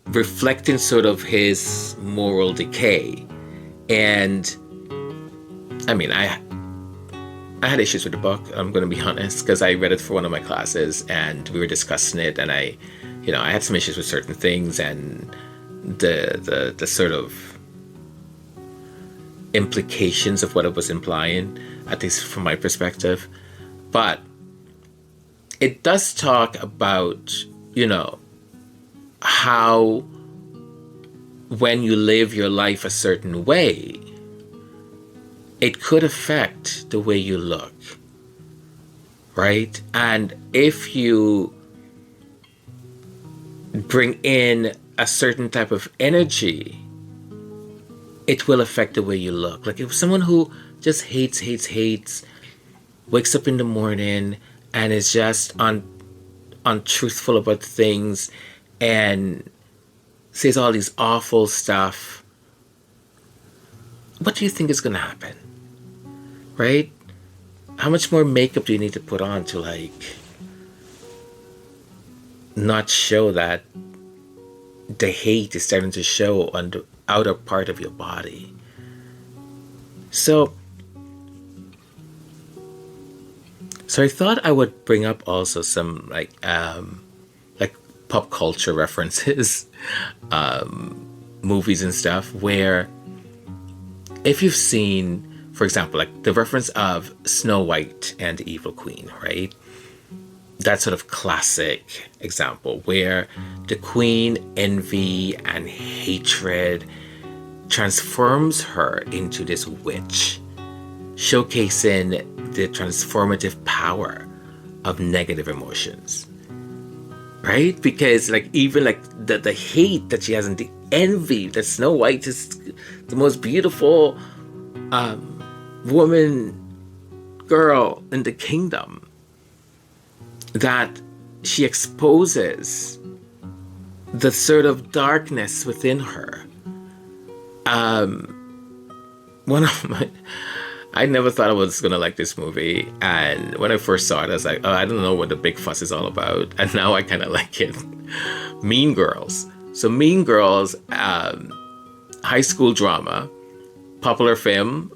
reflecting sort of his moral decay. And I mean, I had issues with the book. I'm going to be honest, because I read it for one of my classes, and we were discussing it, and I had some issues with certain things, and the sort of implications of what it was implying, at least from my perspective. But it does talk about, how when you live your life a certain way, it could affect the way you look, right? And if you bring in a certain type of energy, it will affect the way you look. Like if someone who just hates, wakes up in the morning and is just untruthful about things and says all these awful stuff, what do you think is going to happen? Right? How much more makeup do you need to put on to not show that the hate is starting to show on the outer part of your body? So I thought I would bring up also some like pop culture references, movies and stuff, where if you've seen, for example, like the reference of Snow White and the Evil Queen, right? That sort of classic example where the queen, envy and hatred transforms her into this witch, showcasing the transformative power of negative emotions, right? Because even the hate that she has and the envy that Snow White is the most beautiful girl in the kingdom, that she exposes the sort of darkness within her. I never thought I was gonna like this movie, and when I first saw it, I was like, oh, I don't know what the big fuss is all about, and now I kind of like it. Mean Girls. So Mean Girls, high school drama, popular film,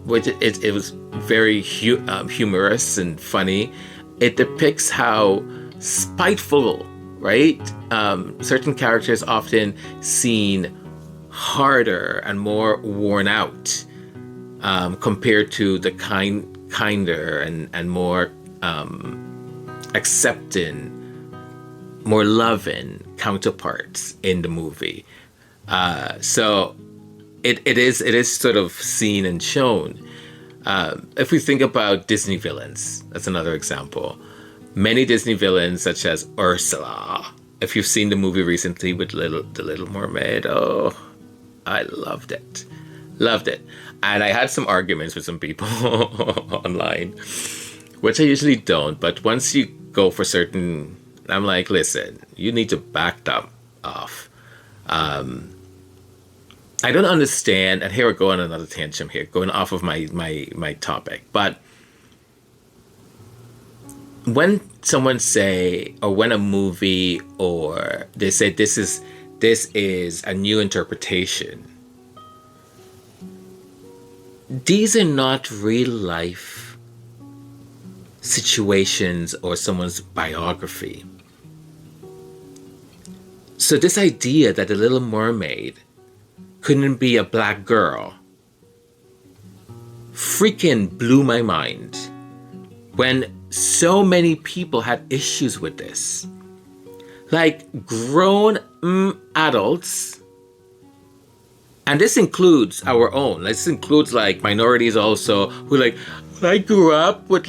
which it was very humorous and funny. It depicts how spiteful, right? Certain characters often seen harder and more worn out compared to the kinder and more accepting, more loving counterparts in the movie. So it is sort of seen and shown. If we think about Disney villains, that's another example. Many Disney villains, such as Ursula. If you've seen the movie recently with The Little Mermaid, oh, I loved it. And I had some arguments with some people online, which I usually don't. But once you go for certain, I'm like, listen, you need to back them off. I don't understand, and here we go on another tangent here, going off of my topic. But when someone say, or when a movie, or they say this is a new interpretation, these are not real life situations or someone's biography. So this idea that the Little Mermaid couldn't be a black girl freaking blew my mind when so many people had issues with this. Like grown adults, and this includes our own. This includes like minorities also, who like, I grew up with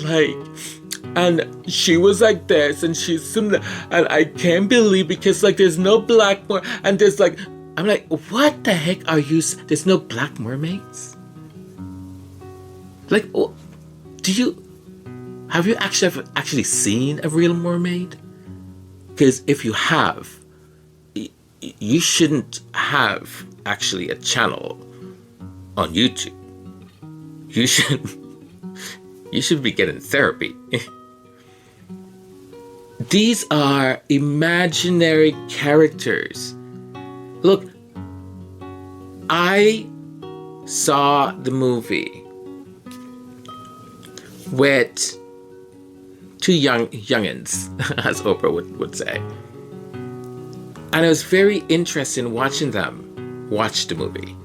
and she was like this, and she's similar, and I can't believe because there's no black more, and there's I'm like, what the heck are you? There's no black mermaids? Have you actually seen a real mermaid? Because if you have, you shouldn't have actually a channel on YouTube. You should be getting therapy. These are imaginary characters. Look, I saw the movie with two youngins, as Oprah would say. And it was very interesting watching them watch the movie.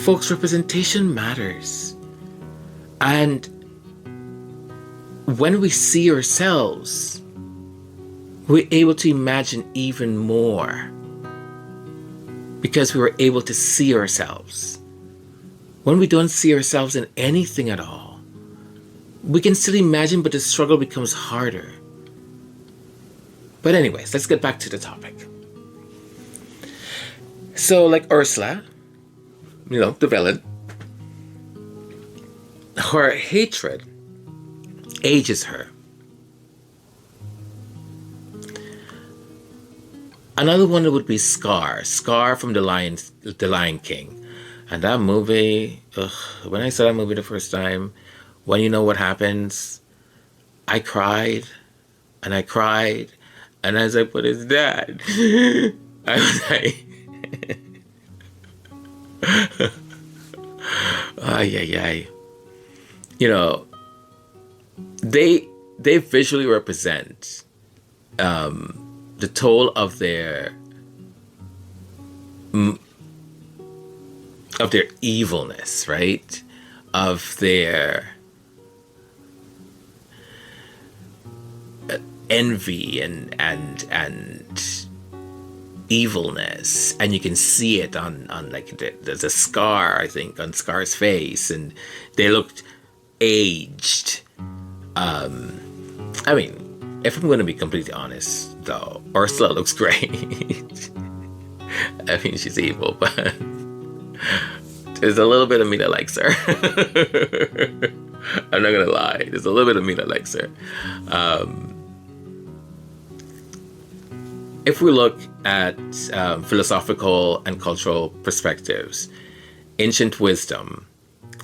Folks, representation matters. And when we see ourselves, we're able to imagine even more because we were able to see ourselves. When we don't see ourselves in anything at all, we can still imagine, but the struggle becomes harder. But anyways, let's get back to the topic. So like Ursula, the villain, her hatred ages her. Another one would be Scar from the Lion King. And that movie, when I saw that movie the first time, when you know what happens, I cried, and I was like, what is that? I was like, ay. They visually represent the toll of their evilness, right? Of their envy and evilness, and you can see it on like there's a scar, I think, on Scar's face, and they looked aged. I mean, if I'm going to be completely honest, though, Ursula looks great. I mean, she's evil, but there's a little bit of me that likes her. I'm not going to lie. There's a little bit of me that likes her. If we look at philosophical and cultural perspectives, ancient wisdom,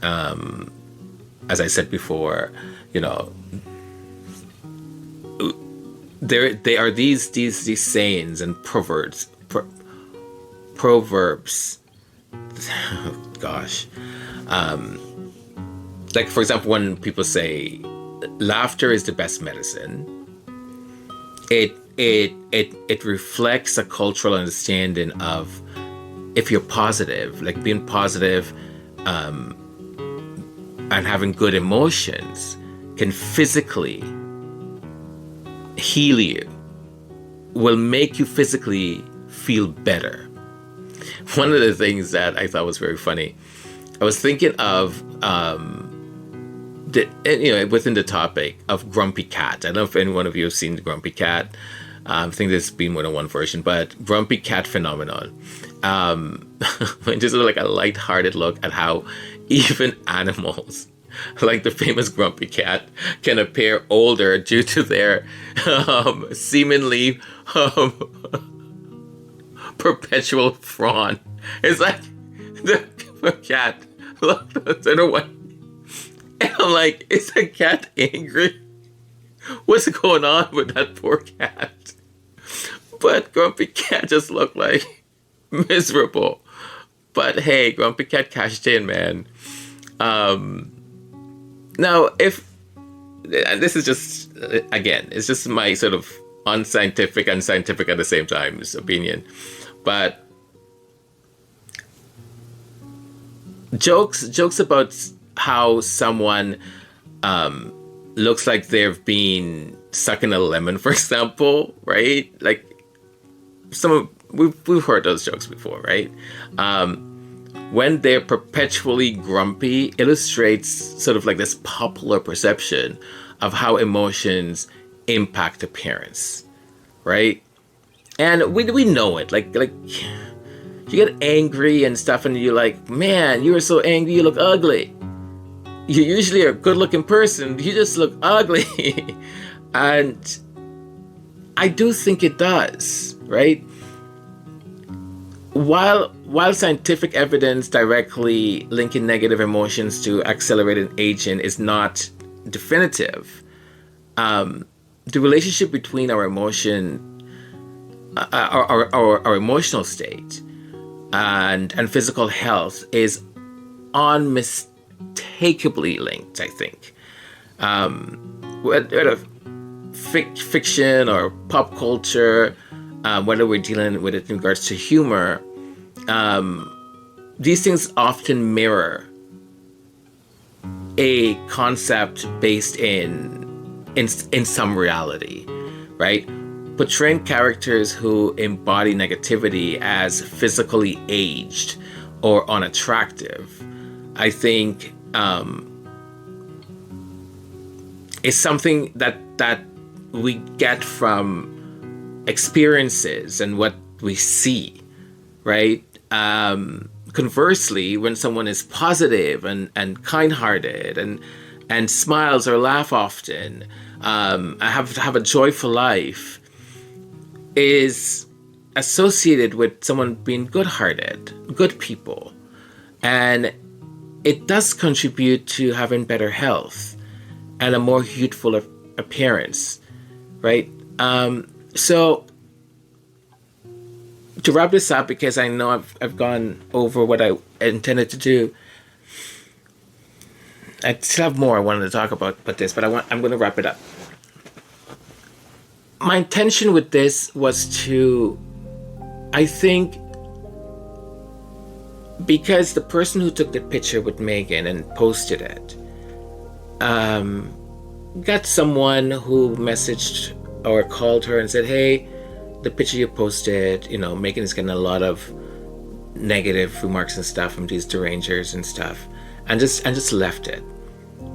as I said before, there are these sayings and proverbs. Gosh, like for example, when people say laughter is the best medicine, it reflects a cultural understanding of, if you're positive, like being positive, and having good emotions can physically heal you, will make you physically feel better. One of the things that I thought was very funny, I was thinking of within the topic of Grumpy Cat. I don't know if any one of you have seen the Grumpy Cat. I think there's been more than one version, but Grumpy Cat phenomenon. Just like a light-hearted look at how even animals, like the famous Grumpy Cat, can appear older due to their seemingly perpetual frown. It's like the cat looked the other way, and I'm like, is the cat angry? What's going on with that poor cat? But Grumpy Cat just looked like miserable. But hey, Grumpy Cat cashed in, man. Now, and this is just, again, it's just my sort of unscientific and scientific at the same time opinion, but jokes about how someone looks like they've been sucking a lemon, for example, right? Like we've heard those jokes before, right? When they're perpetually grumpy, illustrates sort of like this popular perception of how emotions impact appearance, right? And we know it. Like you get angry and stuff, and you're like, man, you were so angry, you look ugly. You usually are a good-looking person, you just look ugly. And I do think it does, right? While scientific evidence directly linking negative emotions to accelerated aging is not definitive, the relationship between our emotion, our emotional state, and physical health is unmistakably linked, I think. Whether fiction or pop culture, whether we're dealing with it in regards to humor, these things often mirror a concept based in some reality, right? Portraying characters who embody negativity as physically aged or unattractive, I think, is something that we get from experiences and what we see, right? Conversely, when someone is positive and kind-hearted and smiles or laugh often, have a joyful life, is associated with someone being good-hearted, good people. And it does contribute to having better health and a more youthful appearance, right? So to wrap this up, because I know I've gone over what I intended to do, I still have more I wanted to talk about this, but I'm going to wrap it up. My intention with this was to, I think, because the person who took the picture with Megan and posted it, got someone who messaged or called her and said, hey, the picture you posted, Megan is getting a lot of negative remarks and stuff from these derangers and stuff, and just left it.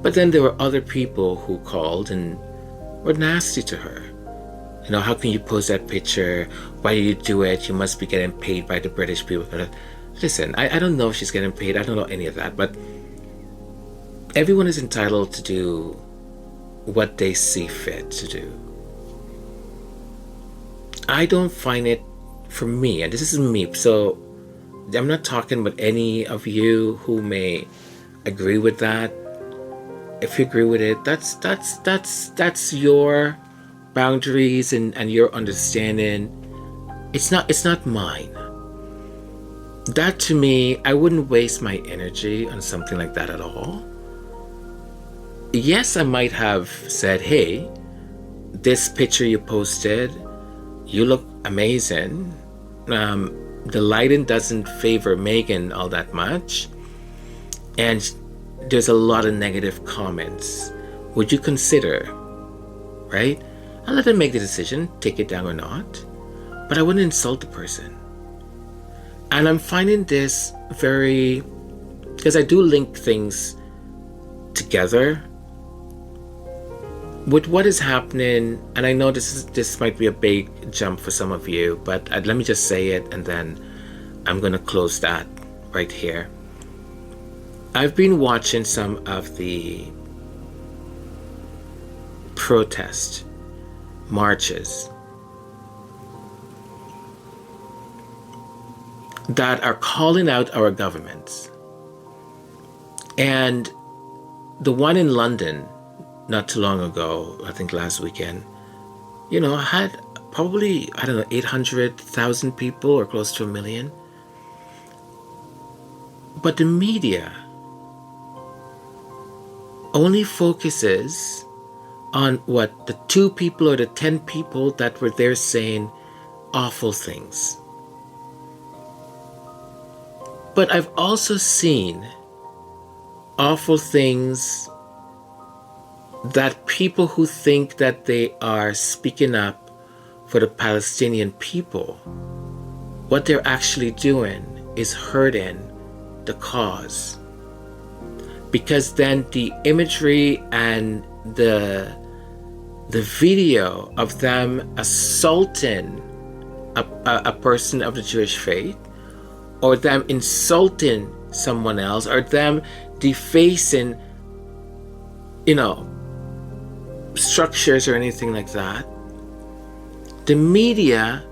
But then there were other people who called and were nasty to her. How can you post that picture? Why do you do it? You must be getting paid by the British people. Listen, I don't know if she's getting paid. I don't know any of that. But everyone is entitled to do what they see fit to do. I don't find it, for me, and this is me, so I'm not talking with any of you who may agree with that. If you agree with it, that's your boundaries and your understanding. It's not mine. That, to me, I wouldn't waste my energy on something like that at all. Yes, I might have said, hey, this picture you posted, you look amazing. The lighting doesn't favor Megan all that much, and there's a lot of negative comments. Would you consider, right? I'll let them make the decision, take it down or not, but I wouldn't insult the person. And I'm finding this very, because I do link things together with what is happening. And I know this might be a big jump for some of you, but let me just say it and then I'm going to close that right here. I've been watching some of the protest marches that are calling out our governments. And the one in London not too long ago, I think last weekend, had probably, 800,000 people or close to 1 million. But the media only focuses on what the 2 people or the 10 people that were there saying awful things. But I've also seen awful things that people who think that they are speaking up for the Palestinian people, what they're actually doing is hurting the cause. Because then the imagery and the video of them assaulting a person of the Jewish faith, or them insulting someone else, or them defacing, structures or anything like that, the media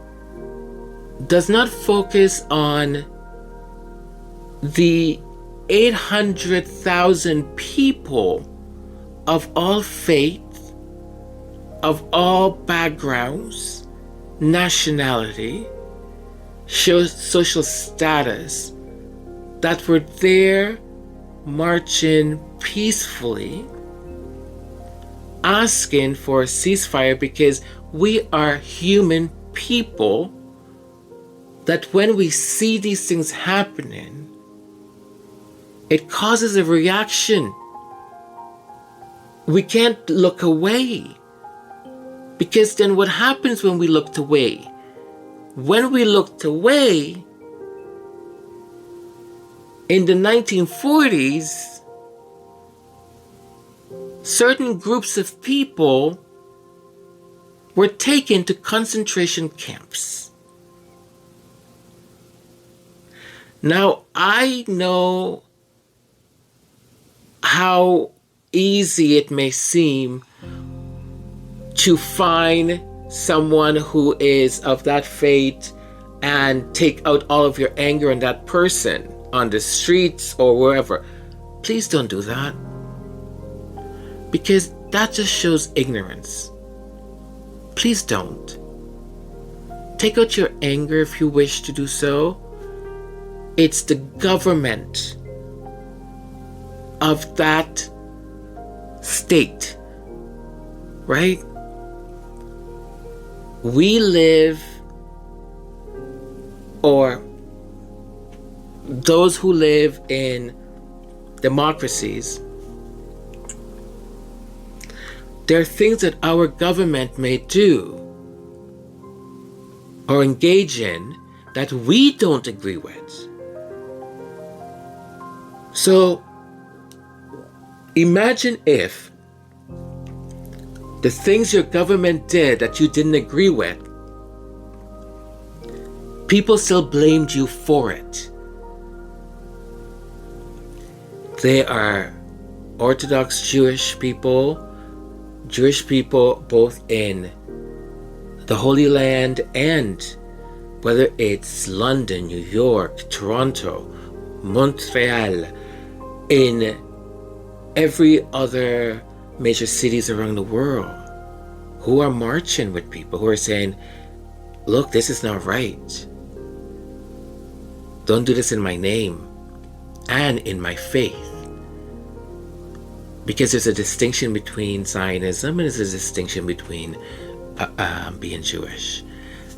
does not focus on the 800,000 people of all faith, of all backgrounds, nationality, social status that were there marching peacefully, asking for a ceasefire because we are human people, that when we see these things happening, it causes a reaction. We can't look away, because then what happens when we looked away? When we looked away in the 1940s, certain groups of people were taken to concentration camps. Now, I know how easy it may seem to find someone who is of that faith and take out all of your anger on that person on the streets or wherever. Please don't do that, because that just shows ignorance. Please don't. Take out your anger if you wish to do so. It's the government of that state, right? We live, or those who live in democracies, there are things that our government may do or engage in that we don't agree with. So imagine if the things your government did that you didn't agree with, people still blamed you for it. They are Orthodox Jewish people both in the Holy Land and whether it's London, New York, Toronto, Montreal, in every other major cities around the world, who are marching with people who are saying, look, this is not right. Don't do this in my name and in my faith. Because there's a distinction between Zionism and there's a distinction between being Jewish.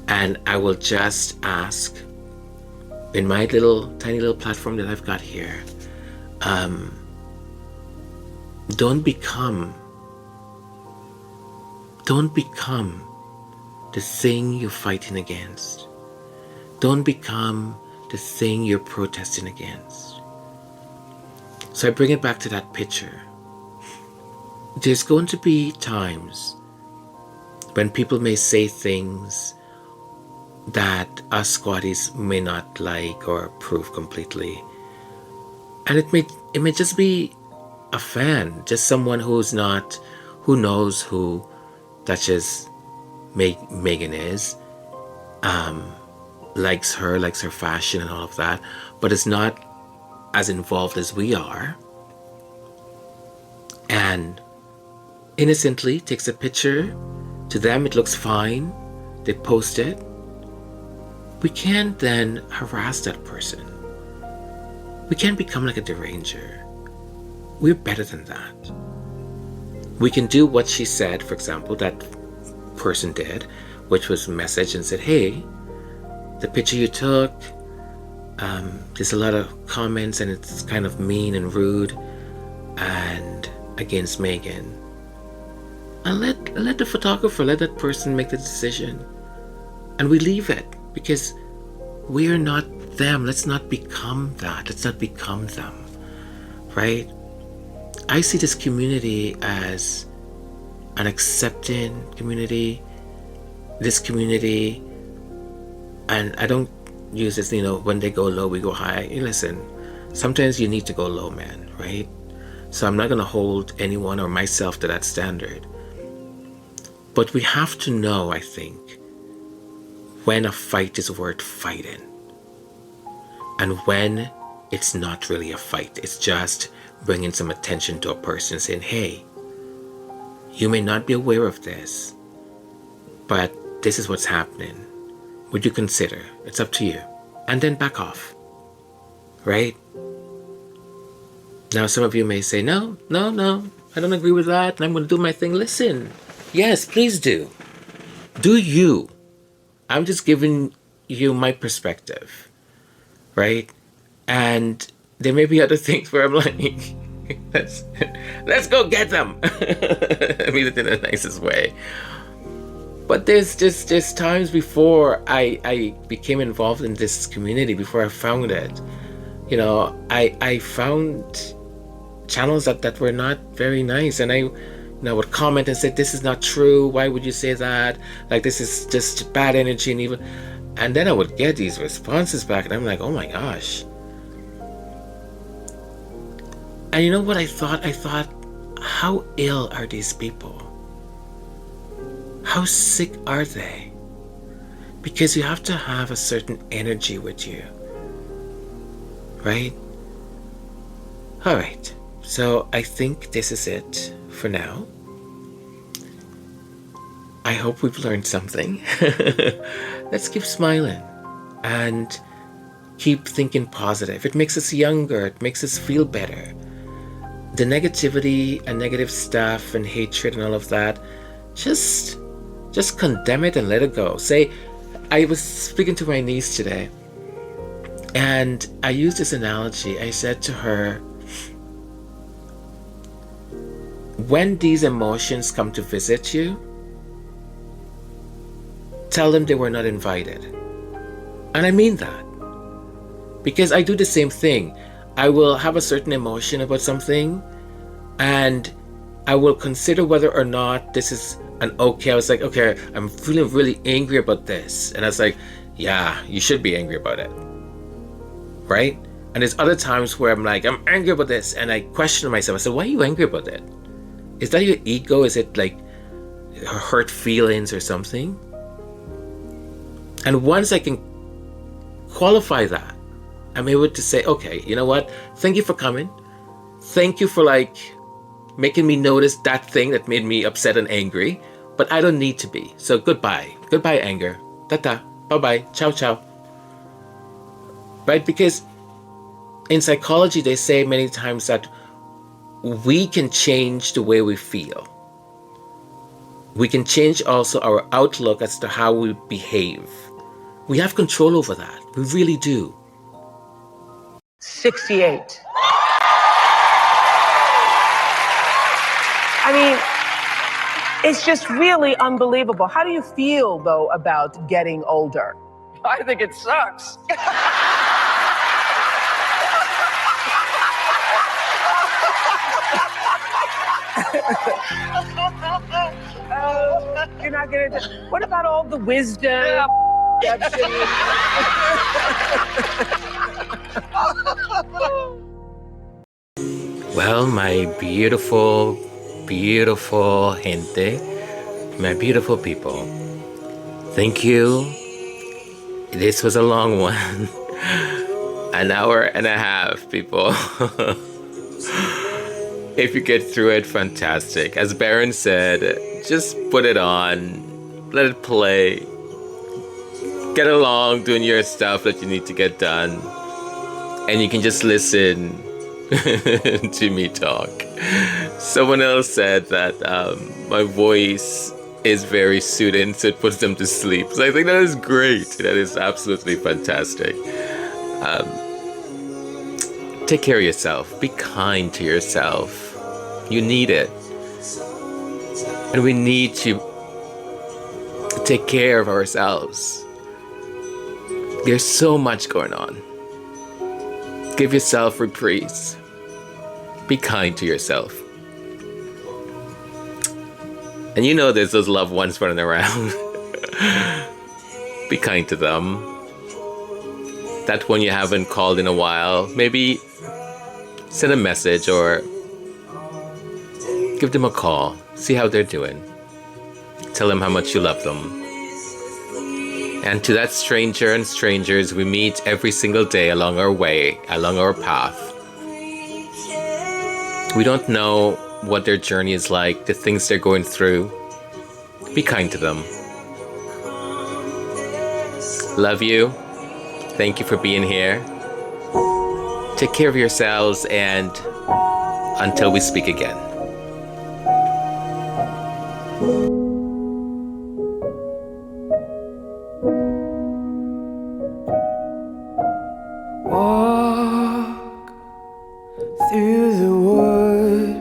And I will just ask, in my tiny little platform that I've got here, don't become the thing you're fighting against. Don't become the thing you're protesting against. So I bring it back to that picture. There's going to be times when people may say things that us squatties may not like or approve completely. And it may just be a fan, just someone who knows who Duchess Megan is, likes her fashion and all of that, but is not as involved as we are, and innocently takes a picture. To them it looks fine, they post it. We can't then harass that person. We can't become like a deranger. We're better than that. We can do what she said, for example, that person did, which was message and said, hey, the picture you took, there's a lot of comments and it's kind of mean and rude and against Megan. And let the photographer, let that person make the decision. And we leave it, because we are not them. Let's not become that. Let's not become them, right? I see this community as an accepting community. This community, and I don't use this, when they go low, we go high. Listen, sometimes you need to go low, man, right? So I'm not going to hold anyone or myself to that standard. But we have to know, I think, when a fight is worth fighting and when it's not really a fight. It's just bringing some attention to a person, saying, hey, you may not be aware of this, but this is what's happening. would you consider? It's up to you. And then back off, right? Now, some of you may say, no, I don't agree with that, and I'm going to do my thing. Listen, yes, please do. Do you. I'm just giving you my perspective, right? And there may be other things where I'm like, let's go get them. I mean it in the nicest way. But there's just times before I became involved in this community, before I found it. You know, I found channels that were not very nice, and I would comment and say, this is not true, why would you say that, like this is just bad energy, and then I would get these responses back, and I'm like, oh my gosh. And you know what I thought, how ill are these people? How sick are they? Because you have to have a certain energy with you, right? All right, so I think this is it for now. I hope we've learned something. Let's keep smiling and keep thinking positive. It makes us younger. It makes us feel better. The negativity and negative stuff and hatred and all of that, just condemn it and let it go. Say, I was speaking to my niece today, and I used this analogy. I said to her, when these emotions come to visit you, tell them they were not invited. And I mean that. Because I do the same thing. I will have a certain emotion about something, and I will consider whether or not this is an okay. I was like, okay, I'm feeling really angry about this. And I was like, yeah, you should be angry about it. Right? And there's other times where I'm like, I'm angry about this. And I question myself. I said, why are you angry about it? Is that your ego? Is it like hurt feelings or something? And once I can qualify that, I'm able to say, okay, you know what? Thank you for coming. Thank you for making me notice that thing that made me upset and angry, but I don't need to be. So goodbye. Goodbye, anger. Ta-ta. Bye-bye. Ciao, ciao. Right? Because in psychology, they say many times that we can change the way we feel. We can change also our outlook as to how we behave. We have control over that. We really do. 68. I mean, it's just really unbelievable. How do you feel, though, about getting older? I think it sucks. You're not gonna. What about all the wisdom? Well, my beautiful, beautiful gente, my beautiful people, thank you. This was a long one. An hour and a half, people. If you get through it, fantastic. As Baron said, just put it on, let it play. Get along doing your stuff that you need to get done. And you can just listen to me talk. Someone else said that my voice is very soothing, so it puts them to sleep. So I think that is great. That is absolutely fantastic. Take care of yourself. Be kind to yourself. You need it. And we need to take care of ourselves. There's so much going on. Give yourself reprise. Be kind to yourself. And you know there's those loved ones running around. Be kind to them. That one you haven't called in a while, maybe send a message or give them a call. See how they're doing. Tell them how much you love them. And to that stranger and strangers we meet every single day along our way, along our path. We don't know what their journey is like, the things they're going through. Be kind to them. Love you. Thank you for being here. Take care of yourselves, and until we speak again. Walk through the wood,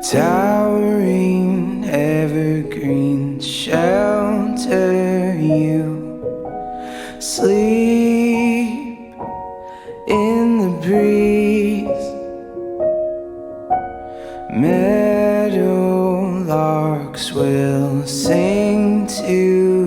towering evergreens shelter you. Sleep in the breeze, meadow larks will sing to